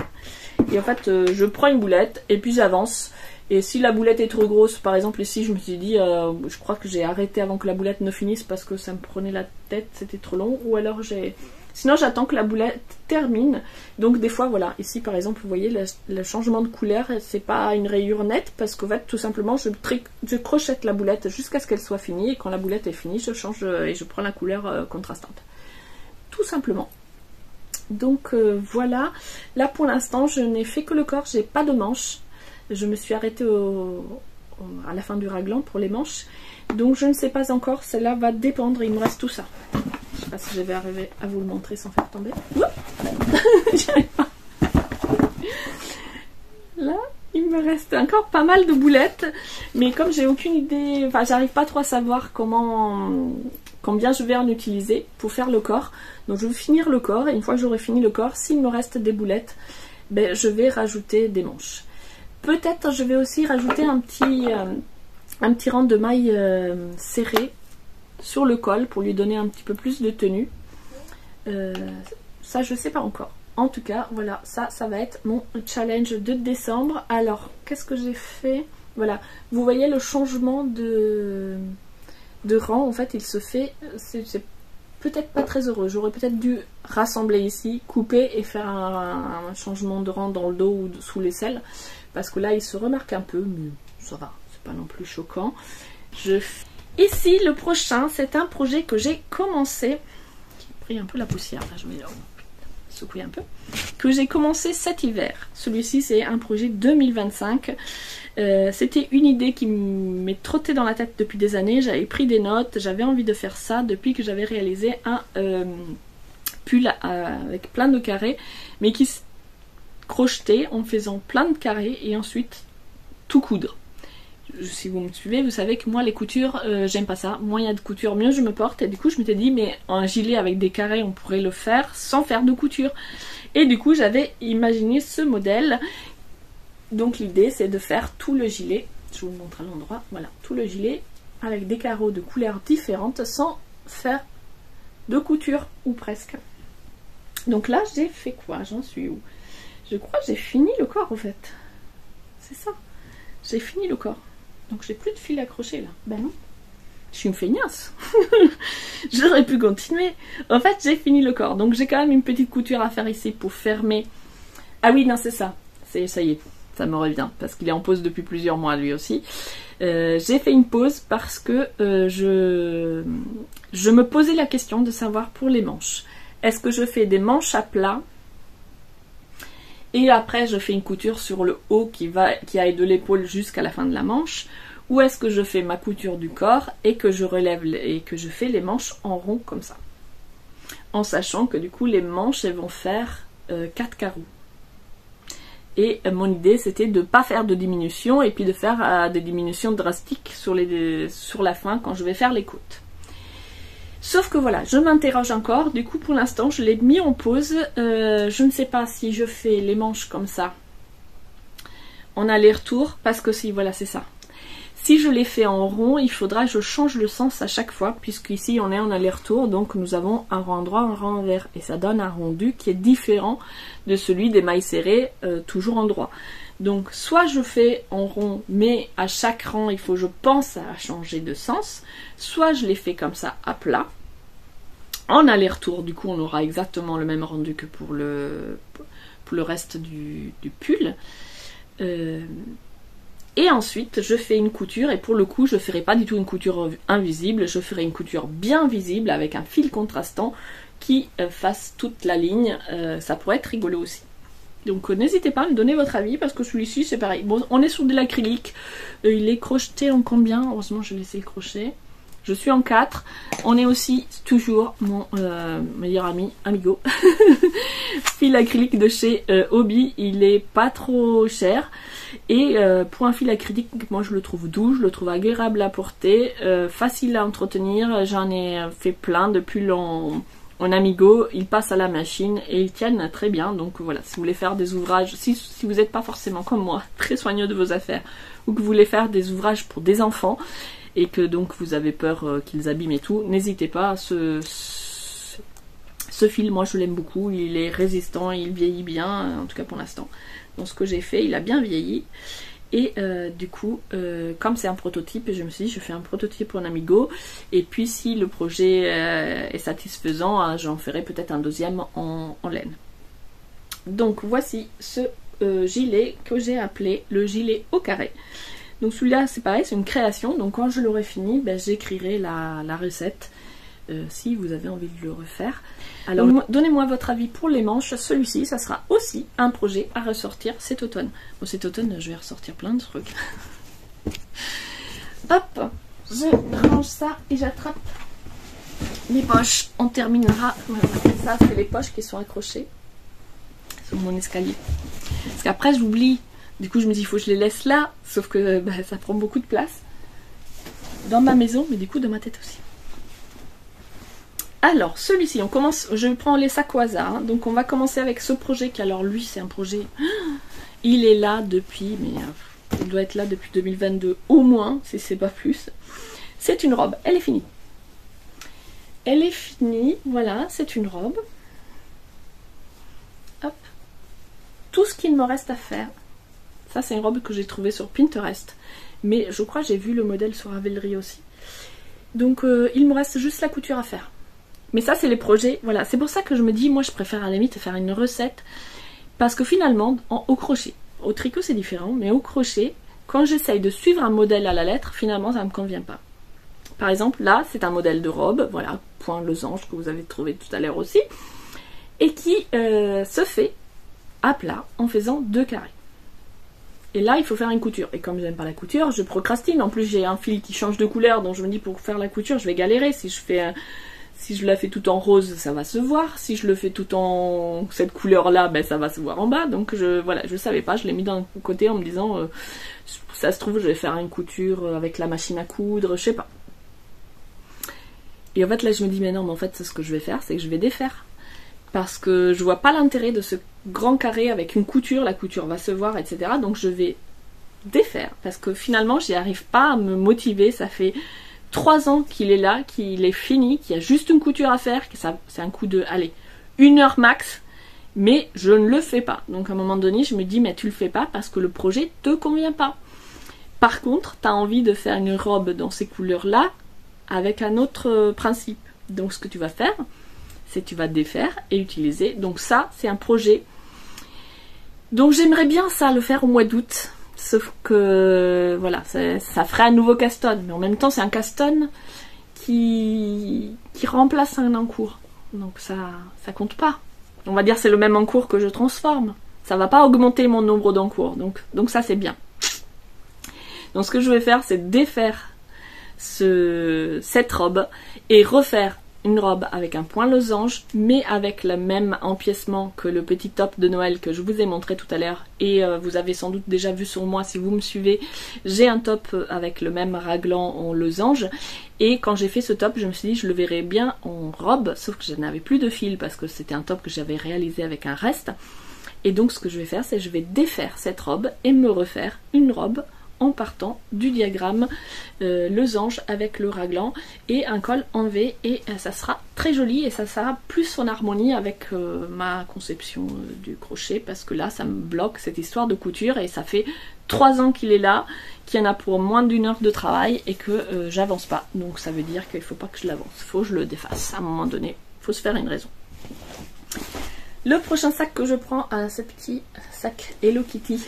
et en fait je prends une boulette et puis j'avance. Et si la boulette est trop grosse, par exemple ici je me suis dit, je crois que j'ai arrêté avant que la boulette ne finisse parce que ça me prenait la tête, c'était trop long. Ou alors j'ai Sinon j'attends que la boulette termine. Donc des fois voilà, ici par exemple vous voyez le changement de couleur, c'est pas une rayure nette parce qu'en fait tout simplement je crochette la boulette jusqu'à ce qu'elle soit finie et quand la boulette est finie je change et je prends la couleur contrastante. Tout simplement. Donc voilà, là pour l'instant je n'ai fait que le corps, j'ai pas de manches. Je me suis arrêtée à la fin du raglan pour les manches. Donc je ne sais pas encore, celle-là va dépendre, il me reste tout ça. Je sais pas si je vais arriver à vous le montrer sans faire tomber. J'y arrive pas. Là, il me reste encore pas mal de boulettes, mais comme j'ai aucune idée, enfin j'arrive pas trop à savoir combien je vais en utiliser pour faire le corps. Donc je vais finir le corps et une fois que j'aurai fini le corps, s'il me reste des boulettes, ben, je vais rajouter des manches. Peut-être je vais aussi rajouter un petit rang de mailles serrées sur le col pour lui donner un petit peu plus de tenue. Ça je sais pas encore. En tout cas voilà, ça va être mon challenge de décembre. Alors qu'est-ce que j'ai fait? Voilà, vous voyez le changement de rang, en fait il se fait, c'est peut-être pas très heureux. J'aurais peut-être dû rassembler ici, couper et faire un changement de rang dans le dos ou sous l'aisselle. Parce que là il se remarque un peu, mais ça va, c'est pas non plus choquant. Ici le prochain c'est un projet que j'ai commencé, qui a pris un peu la poussière, là je vais secouer un peu, que j'ai commencé cet hiver. Celui-ci c'est un projet 2025. C'était une idée qui m'est trottée dans la tête depuis des années, j'avais pris des notes, j'avais envie de faire ça depuis que j'avais réalisé un pull avec plein de carrés, mais qui se crochetait en faisant plein de carrés et ensuite tout coudre. Si vous me suivez, vous savez que moi les coutures, j'aime pas ça. Moins il y a de couture, mieux je me porte. Et du coup je m'étais dit, mais un gilet avec des carrés, on pourrait le faire sans faire de couture. Et du coup j'avais imaginé ce modèle. Donc l'idée c'est de faire tout le gilet, je vous le montre à l'endroit, voilà, tout le gilet avec des carreaux de couleurs différentes sans faire de couture, ou presque. Donc là j'ai fait quoi? J'en suis où? Je crois que j'ai fini le corps au fait. C'est ça. J'ai fini le corps. Donc j'ai plus de fil accroché là. Ben non. Je suis une feignasse. J'aurais pu continuer. En fait j'ai fini le corps. Donc j'ai quand même une petite couture à faire ici pour fermer. Ah oui non c'est ça. Ça y est. Ça me revient. Parce qu'il est en pause depuis plusieurs mois lui aussi. J'ai fait une pause parce que je me posais la question de savoir pour les manches. Est-ce que je fais des manches à plat? Et après je fais une couture sur le haut qui aille de l'épaule jusqu'à la fin de la manche. Ou est-ce que je fais ma couture du corps et que je relève et que je fais les manches en rond comme ça. En sachant que du coup les manches elles vont faire 4 carreaux. Et mon idée c'était de ne pas faire de diminution et puis de faire des diminutions drastiques sur la fin quand je vais faire les côtes. Sauf que voilà, je m'interroge encore, du coup pour l'instant je l'ai mis en pause, je ne sais pas si je fais les manches comme ça, en aller-retour, parce que si, voilà c'est ça. Si je les fais en rond, il faudra que je change le sens à chaque fois, puisqu'ici on est en aller-retour, donc nous avons un rang droit, un rang envers, et ça donne un rendu qui est différent de celui des mailles serrées, toujours en droit. Donc soit je fais en rond, mais à chaque rang il faut je pense à changer de sens, soit je les fais comme ça à plat, en aller-retour, du coup on aura exactement le même rendu que pour le reste du pull. Et ensuite je fais une couture, et pour le coup je ne ferai pas du tout une couture invisible, je ferai une couture bien visible avec un fil contrastant qui fasse toute la ligne, ça pourrait être rigolo aussi. Donc n'hésitez pas à me donner votre avis, parce que celui-ci c'est pareil. Bon, on est sur de l'acrylique, il est crocheté en combien? Heureusement j'ai laissé le crochet. Je suis en 4. On est aussi toujours mon meilleur ami, Amigo. Fil acrylique de chez Hobby, il est pas trop cher. Et pour un fil acrylique, moi je le trouve doux, je le trouve agréable à porter, facile à entretenir. J'en ai fait plein depuis en Amigo, ils passent à la machine et ils tiennent très bien. Donc voilà, si vous voulez faire des ouvrages, si vous n'êtes pas forcément comme moi, très soigneux de vos affaires, ou que vous voulez faire des ouvrages pour des enfants, et que donc vous avez peur qu'ils abîment et tout, n'hésitez pas. Ce fil, moi je l'aime beaucoup, il est résistant, il vieillit bien, en tout cas pour l'instant. Donc ce que j'ai fait, il a bien vieilli. Et du coup, comme c'est un prototype, je me suis dit je fais un prototype pour un Amigo, et puis si le projet est satisfaisant, j'en ferai peut-être un deuxième en laine. Donc voici ce gilet que j'ai appelé le gilet au carré. Donc celui-là c'est pareil, c'est une création, donc quand je l'aurai fini, ben, j'écrirai la recette si vous avez envie de le refaire. Alors donnez-moi votre avis pour les manches. Celui-ci, ça sera aussi un projet à ressortir cet automne. Bon, cet automne, je vais ressortir plein de trucs. Hop, je range ça et j'attrape les poches. On terminera. Voilà, ça, c'est les poches qui sont accrochées sur mon escalier. Parce qu'après, j'oublie. Du coup, je me dis, il faut que je les laisse là. Sauf que ça prend beaucoup de place dans ma maison, mais du coup, dans ma tête aussi. Alors, celui-ci, on commence, je prends les sacs au hasard, hein, donc on va commencer avec ce projet qui, alors lui, c'est un projet, il est là depuis, mais il doit être là depuis 2022 au moins, si c'est pas plus. C'est une robe, elle est finie. Elle est finie, voilà, c'est une robe. Hop. Tout ce qu'il me reste à faire, ça c'est une robe que j'ai trouvée sur Pinterest, mais je crois que j'ai vu le modèle sur Ravelry aussi. Donc il me reste juste la couture à faire. Mais ça, c'est les projets, voilà. C'est pour ça que je me dis, moi, je préfère à la limite faire une recette. Parce que finalement, au crochet, au tricot, c'est différent, mais au crochet, quand j'essaye de suivre un modèle à la lettre, finalement, ça ne me convient pas. Par exemple, là, c'est un modèle de robe, voilà, point losange, que vous avez trouvé tout à l'heure aussi, et qui se fait à plat en faisant 2 carrés. Et là, il faut faire une couture. Et comme je n'aime pas la couture, je procrastine. En plus, j'ai un fil qui change de couleur, donc je me dis, pour faire la couture, je vais galérer. Si je la fais tout en rose, ça va se voir. Si je le fais tout en cette couleur-là, ben ça va se voir en bas. Donc voilà, je savais pas, je l'ai mis d'un côté en me disant, ça se trouve, je vais faire une couture avec la machine à coudre, je sais pas. Et en fait, là, je me dis, mais non, mais en fait, ce que je vais faire, c'est que je vais défaire. Parce que je vois pas l'intérêt de ce grand carré avec une couture, la couture va se voir, etc. Donc je vais défaire. Parce que finalement, j'y arrive pas à me motiver, ça fait 3 ans qu'il est là, qu'il est fini, qu'il y a juste une couture à faire, que c'est un coup de, allez, 1 heure max, mais je ne le fais pas. Donc à un moment donné, je me dis, mais tu le fais pas parce que le projet te convient pas. Par contre, tu as envie de faire une robe dans ces couleurs-là, avec un autre principe. Donc ce que tu vas faire, c'est que tu vas défaire et utiliser. Donc ça, c'est un projet. Donc j'aimerais bien ça, le faire au mois d'août. Sauf que, voilà, ça ferait un nouveau caston. Mais en même temps, c'est un caston qui remplace un encours. Donc ça compte pas. On va dire c'est le même encours que je transforme. Ça va pas augmenter mon nombre d'encours. Donc ça, c'est bien. Donc ce que je vais faire, c'est défaire cette robe et refaire une robe avec un point losange, mais avec le même empiècement que le petit top de Noël que je vous ai montré tout à l'heure. Et vous avez sans doute déjà vu sur moi, si vous me suivez, j'ai un top avec le même raglan en losange. Et quand j'ai fait ce top, je me suis dit je le verrais bien en robe, sauf que je n'avais plus de fil parce que c'était un top que j'avais réalisé avec un reste. Et donc ce que je vais faire, c'est que je vais défaire cette robe et me refaire une robe en partant du diagramme losange avec le raglan et un col en V, et ça sera très joli et ça sera plus en harmonie avec ma conception du crochet, parce que là ça me bloque cette histoire de couture et ça fait 3 ans qu'il est là, qu'il y en a pour moins d'1 heure de travail et que j'avance pas. Donc ça veut dire qu'il faut pas que je l'avance, il faut que je le défasse à un moment donné, il faut se faire une raison. Le prochain sac que je prends, ce petit sac Hello Kitty.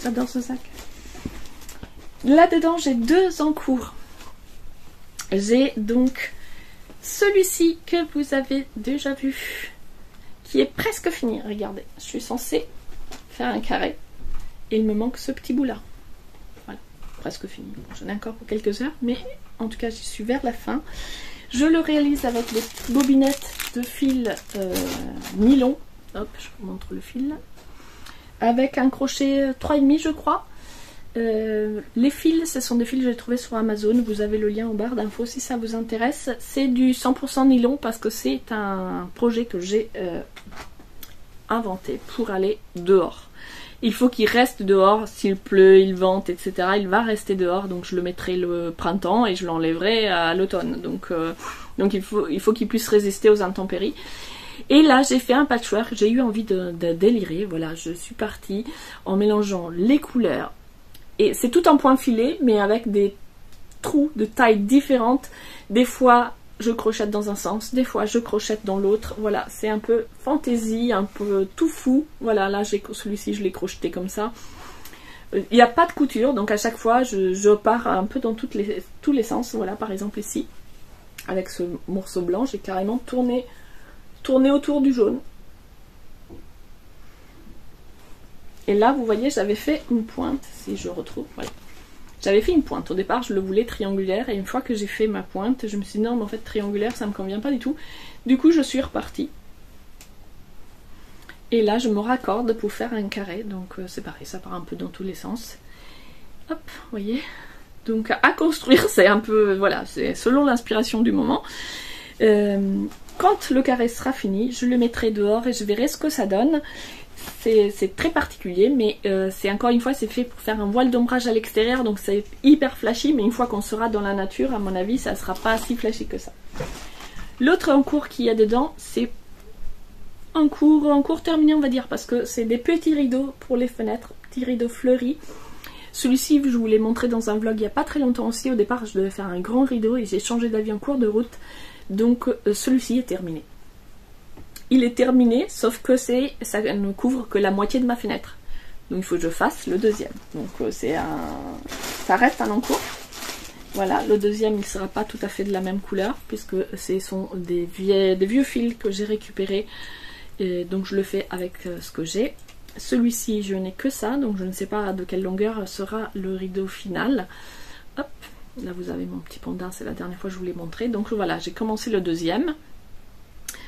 J'adore ce sac. Là-dedans, j'ai 2 encours. J'ai donc celui-ci que vous avez déjà vu, qui est presque fini. Regardez, je suis censée faire un carré et il me manque ce petit bout-là. Voilà, presque fini. Bon, j'en ai encore pour quelques heures, mais en tout cas, j'y suis vers la fin. Je le réalise avec des bobinettes de fil nylon. Hop, je vous montre le fil. Avec un crochet 3,5 je crois. Les fils, ce sont des fils que j'ai trouvés sur Amazon. Vous avez le lien en barre d'infos si ça vous intéresse. C'est du 100% nylon parce que c'est un projet que j'ai inventé pour aller dehors. Il faut qu'il reste dehors, s'il pleut, il vente, etc. Il va rester dehors, donc je le mettrai le printemps et je l'enlèverai à l'automne. Donc il faut qu'il puisse résister aux intempéries. Et là j'ai fait un patchwork, j'ai eu envie de délirer, voilà, je suis partie en mélangeant les couleurs. Et c'est tout en point filé, mais avec des trous de tailles différentes. Des fois je crochette dans un sens, des fois je crochette dans l'autre. Voilà, c'est un peu fantaisie, un peu tout fou. Voilà, là celui-ci je l'ai crocheté comme ça. Il n'y a pas de couture, donc à chaque fois je pars un peu dans tous les sens. Voilà, par exemple ici, avec ce morceau blanc, j'ai carrément tourné autour du jaune. Et là, vous voyez, j'avais fait une pointe, si je retrouve, voilà. J'avais fait une pointe. Au départ, je le voulais triangulaire, et une fois que j'ai fait ma pointe, je me suis dit non, mais en fait, triangulaire, ça me convient pas du tout. Du coup, je suis repartie. Et là, je me raccorde pour faire un carré, donc c'est pareil, ça part un peu dans tous les sens. Hop, vous voyez. Donc, à construire, c'est un peu, voilà, c'est selon l'inspiration du moment. Quand le carré sera fini, je le mettrai dehors et je verrai ce que ça donne. C'est très particulier, mais c'est encore une fois, c'est fait pour faire un voile d'ombrage à l'extérieur, donc c'est hyper flashy, mais une fois qu'on sera dans la nature, à mon avis, ça ne sera pas si flashy que ça. L'autre encours qu'il y a dedans, c'est un cours terminé, on va dire, parce que c'est des petits rideaux pour les fenêtres, petits rideaux fleuris. Celui-ci, je vous l'ai montré dans un vlog il n'y a pas très longtemps aussi. Au départ, je devais faire un grand rideau et j'ai changé d'avis en cours de route, donc celui-ci est terminé. Il est terminé, sauf que ça ne couvre que la moitié de ma fenêtre. Donc il faut que je fasse le deuxième. Donc ça reste un encours. Voilà, le deuxième il ne sera pas tout à fait de la même couleur, puisque ce sont des vieux fils que j'ai récupérés. Et donc je le fais avec ce que j'ai. Celui-ci, je n'ai que ça, donc je ne sais pas de quelle longueur sera le rideau final. Hop, là vous avez mon petit panda, c'est la dernière fois que je vous l'ai montré. Donc voilà, j'ai commencé le deuxième.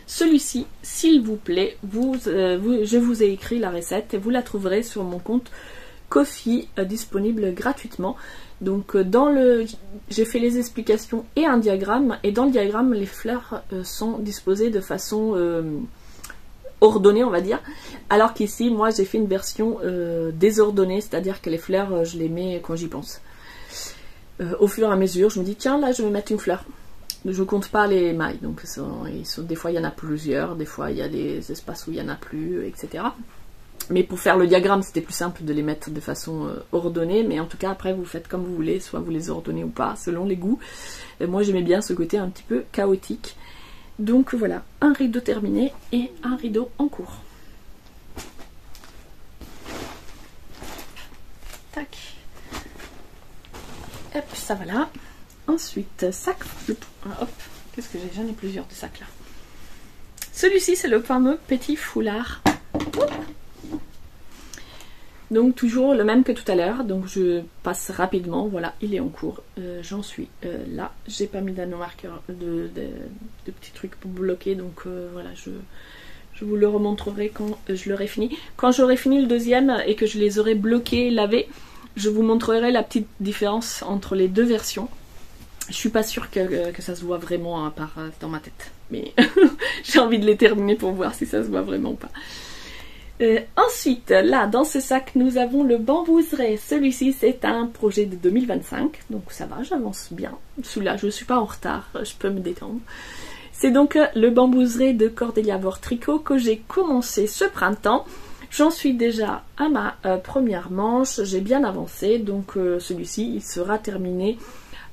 Celui-ci, s'il vous plaît, je vous ai écrit la recette et vous la trouverez sur mon compte Ko-fi, disponible gratuitement. Donc j'ai fait les explications et un diagramme, et dans le diagramme les fleurs sont disposées de façon ordonnée, on va dire, alors qu'ici moi j'ai fait une version désordonnée, c'est-à-dire que les fleurs je les mets quand j'y pense. Au fur et à mesure, je me dis tiens là je vais mettre une fleur. Je compte pas les mailles, donc des fois il y en a plusieurs, des fois il y a des espaces où il y en a plus, etc. Mais pour faire le diagramme, c'était plus simple de les mettre de façon ordonnée, mais en tout cas après vous faites comme vous voulez, soit vous les ordonnez ou pas, selon les goûts. Et moi j'aimais bien ce côté un petit peu chaotique. Donc voilà, un rideau terminé et un rideau en cours. Tac. Hop, ça va là. Ensuite, sac. Hop, qu'est-ce que j'ai? J'en ai plusieurs de sacs là. Celui-ci, c'est le fameux petit foulard. Donc toujours le même que tout à l'heure. Donc je passe rapidement. Voilà, il est en cours. J'en suis là. J'ai pas mis d'anneau-marqueur, de petits trucs pour bloquer. Donc voilà, je vous le remontrerai quand je l'aurai fini. Quand j'aurai fini le deuxième et que je les aurai bloqués, lavés, je vous montrerai la petite différence entre les deux versions. Je suis pas sûre que ça se voit vraiment à part dans ma tête. Mais j'ai envie de les terminer pour voir si ça se voit vraiment ou pas. Ensuite, là, dans ce sac, nous avons le bambouseret. Celui-ci, c'est un projet de 2025. Donc ça va, j'avance bien. Celui-là, je ne suis pas en retard. Je peux me détendre. C'est donc le bambouseret de Cordelia Wort Tricot que j'ai commencé ce printemps. J'en suis déjà à ma première manche. J'ai bien avancé. Donc celui-ci, il sera terminé.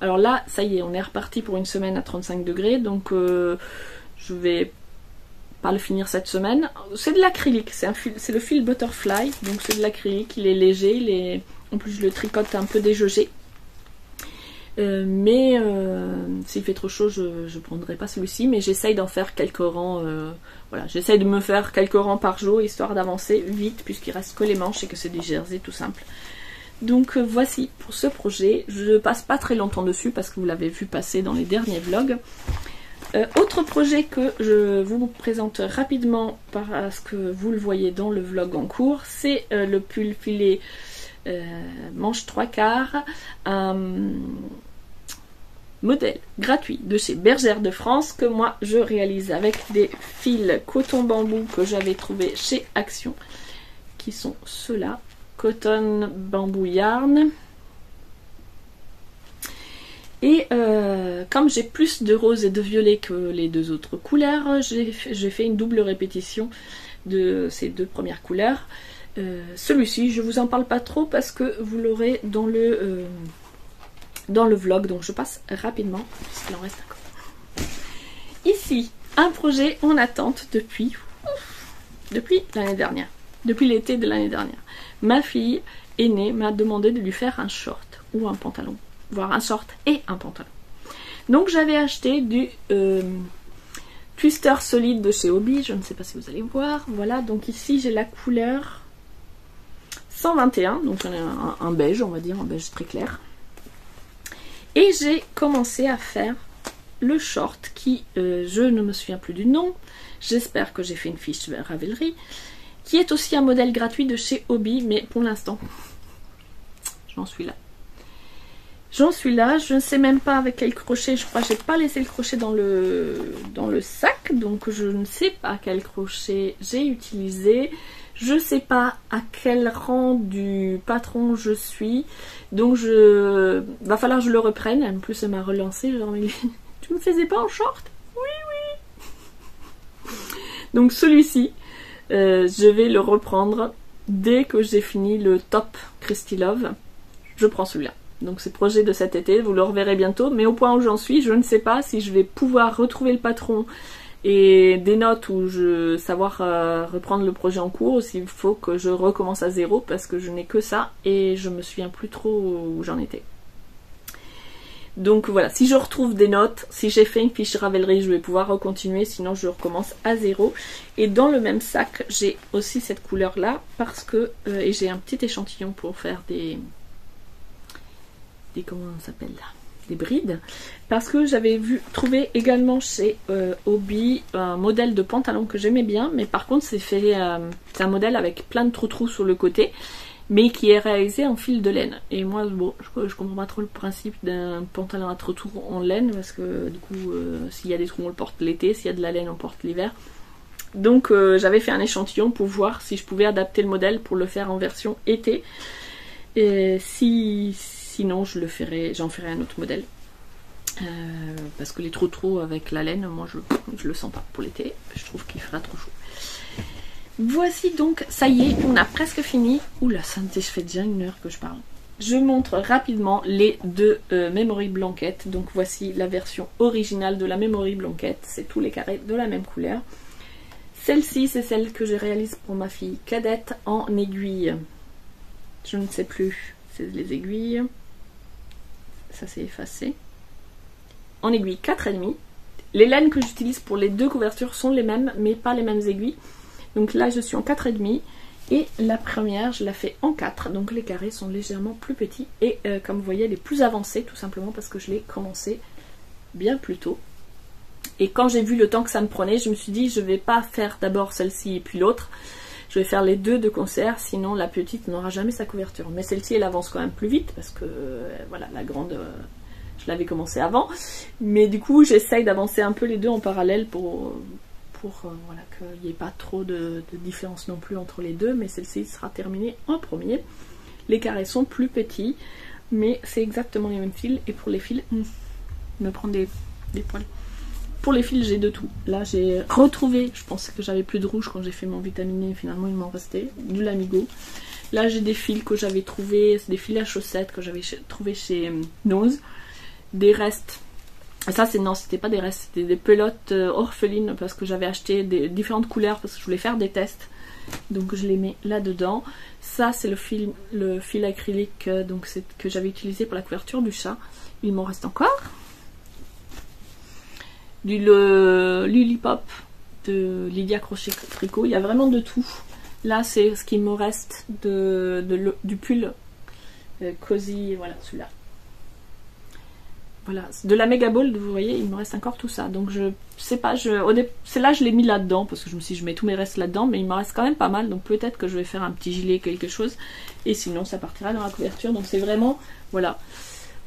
Alors là, ça y est, on est reparti pour une semaine à 35 degrés, donc je vais pas le finir cette semaine. C'est de l'acrylique, c'est le fil Butterfly, donc c'est de l'acrylique, il est léger, en plus je le tricote un peu déjaugé. Mais s'il fait trop chaud, je prendrai pas celui-ci, mais j'essaye d'en faire quelques rangs. Voilà, j'essaye de me faire quelques rangs par jour, histoire d'avancer vite, puisqu'il reste que les manches et que c'est du jersey tout simple. Donc voici pour ce projet. Je passe pas très longtemps dessus parce que vous l'avez vu passer dans les derniers vlogs. Autre projet que je vous présente rapidement parce que vous le voyez dans le vlog en cours, c'est le pull filet manche 3/4, un modèle gratuit de chez Bergère de France que moi je réalise avec des fils coton bambou que j'avais trouvé chez Action, qui sont ceux-là. Cotton Bamboo Yarn. Et comme j'ai plus de rose et de violet que les deux autres couleurs, j'ai fait une double répétition de ces deux premières couleurs. Celui-ci, je vous en parle pas trop parce que vous l'aurez dans le vlog, donc je passe rapidement puisqu'il en reste encore. Ici, un projet en attente depuis l'année dernière, depuis l'été de l'année dernière. Ma fille aînée m'a demandé de lui faire un short ou un pantalon, voire un short et un pantalon. Donc j'avais acheté du twister solide de chez Hobby, je ne sais pas si vous allez voir. Voilà, donc ici j'ai la couleur 121, donc un beige, on va dire, un beige très clair. Et j'ai commencé à faire le short qui, je ne me souviens plus du nom, j'espère que j'ai fait une fiche Ravelry, qui est aussi un modèle gratuit de chez Hobby, mais pour l'instant, j'en suis là. J'en suis là, je ne sais même pas avec quel crochet, je crois que j'ai pas laissé le crochet dans le sac, donc je ne sais pas quel crochet j'ai utilisé. Je ne sais pas à quel rang du patron je suis, donc va falloir que je le reprenne. En plus elle m'a relancé, genre tu me faisais pas en short? Oui, oui. Donc celui-ci, je vais le reprendre dès que j'ai fini le top Christy Love. Je prends celui-là. Donc c'est projet de cet été, vous le reverrez bientôt, mais au point où j'en suis, je ne sais pas si je vais pouvoir retrouver le patron et des notes où savoir reprendre le projet en cours, ou s'il faut que je recommence à zéro parce que je n'ai que ça et je me souviens plus trop où j'en étais. Donc voilà, si je retrouve des notes, si j'ai fait une fiche Ravelry, je vais pouvoir recontinuer, sinon je recommence à zéro. Et dans le même sac, j'ai aussi cette couleur là parce que, et j'ai un petit échantillon pour faire des comment on s'appelle là, des brides, parce que j'avais trouvé également chez Hobby un modèle de pantalon que j'aimais bien, mais par contre c'est un modèle avec plein de trous sur le côté, mais qui est réalisé en fil de laine. Et moi, bon, je comprends pas trop le principe d'un pantalon à trous en laine, parce que du coup, s'il y a des trous, on le porte l'été, s'il y a de la laine, on porte l'hiver. Donc j'avais fait un échantillon pour voir si je pouvais adapter le modèle pour le faire en version été. Et sinon, j'en ferai un autre modèle. Parce que les trous avec la laine, moi je le sens pas pour l'été. Je trouve qu'il fera trop chaud. Voici donc, ça y est, on a presque fini. Oula, ça fait déjà 1 heure que je parle. Je montre rapidement les deux Memory Blanket. Donc voici la version originale de la Memory Blanket. C'est tous les carrés de la même couleur. Celle-ci, c'est celle que je réalise pour ma fille cadette en aiguille. Je ne sais plus, c'est les aiguilles. Ça s'est effacé. En aiguille 4,5. Les laines que j'utilise pour les deux couvertures sont les mêmes, mais pas les mêmes aiguilles. Donc là, je suis en 4,5. Et la première, je la fais en 4. Donc les carrés sont légèrement plus petits. Et comme vous voyez, elle est plus avancée, tout simplement parce que je l'ai commencé bien plus tôt. Et quand j'ai vu le temps que ça me prenait, je me suis dit, je vais pas faire d'abord celle-ci et puis l'autre. Je vais faire les deux de concert, sinon la petite n'aura jamais sa couverture. Mais celle-ci, elle avance quand même plus vite, parce que, voilà, la grande, je l'avais commencé avant. Mais du coup, j'essaye d'avancer un peu les deux en parallèle pour voilà, qu'il n'y ait pas trop de différence non plus entre les deux. Mais celle-ci sera terminée en premier. Les carrés sont plus petits, mais c'est exactement les mêmes fils. Et pour les fils, me prendre des poils. Pour les fils, j'ai de tout. Là, j'ai retrouvé, je pensais que j'avais plus de rouge quand j'ai fait mon vitaminé, finalement il m'en restait, du Lamigo. Là, j'ai des fils que j'avais trouvés, c'est des fils à chaussettes que j'avais trouvé chez Nose. Des restes. Ça, non, c'était pas des restes, c'était des pelotes orphelines parce que j'avais acheté des différentes couleurs parce que je voulais faire des tests. Donc je les mets là-dedans. Ça, c'est le fil acrylique donc que j'avais utilisé pour la couverture du chat. Il m'en reste encore. Du Lulipop de Lydia Crochet Tricot, il y a vraiment de tout. Là, c'est ce qui me reste du pull Cozy, voilà, celui-là. Voilà, de la Mega Ball, vous voyez, il me reste encore tout ça. Donc je sais pas, c'est là je l'ai mis là-dedans, parce que je me suis dit, je mets tous mes restes là-dedans, mais il me reste quand même pas mal, donc peut-être que je vais faire un petit gilet, quelque chose, et sinon ça partira dans la couverture. Donc c'est vraiment, voilà,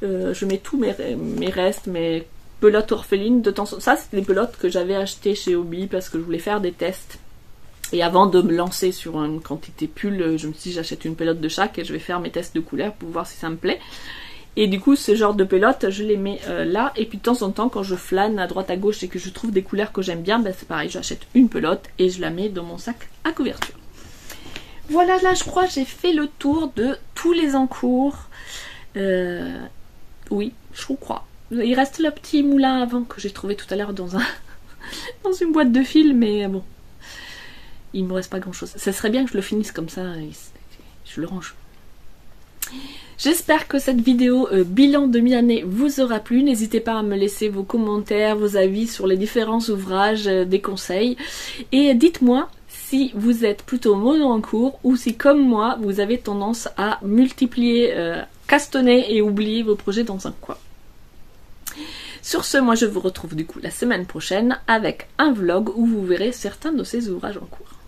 je mets tous mes restes, mes pelotes orphelines de temps. Ça, c'était des pelotes que j'avais achetées chez Hobby parce que je voulais faire des tests. Et avant de me lancer sur une quantité pull, je me suis dit j'achète une pelote de chaque et je vais faire mes tests de couleurs pour voir si ça me plaît. Et du coup, ce genre de pelote, je les mets là. Et puis de temps en temps, quand je flâne à droite à gauche et que je trouve des couleurs que j'aime bien, ben, c'est pareil, j'achète une pelote et je la mets dans mon sac à couverture. Voilà, là je crois que j'ai fait le tour de tous les encours. Oui, je crois. Il reste le petit moulin avant que j'ai trouvé tout à l'heure dans une boîte de fil, mais bon, il me reste pas grand chose. Ça serait bien que je le finisse comme ça, et je le range. J'espère que cette vidéo bilan de mi-année vous aura plu. N'hésitez pas à me laisser vos commentaires, vos avis sur les différents ouvrages, des conseils. Et dites-moi si vous êtes plutôt mono en cours ou si comme moi vous avez tendance à multiplier, castonner et oublier vos projets dans un coin. Sur ce, moi je vous retrouve du coup la semaine prochaine avec un vlog où vous verrez certains de ces ouvrages en cours.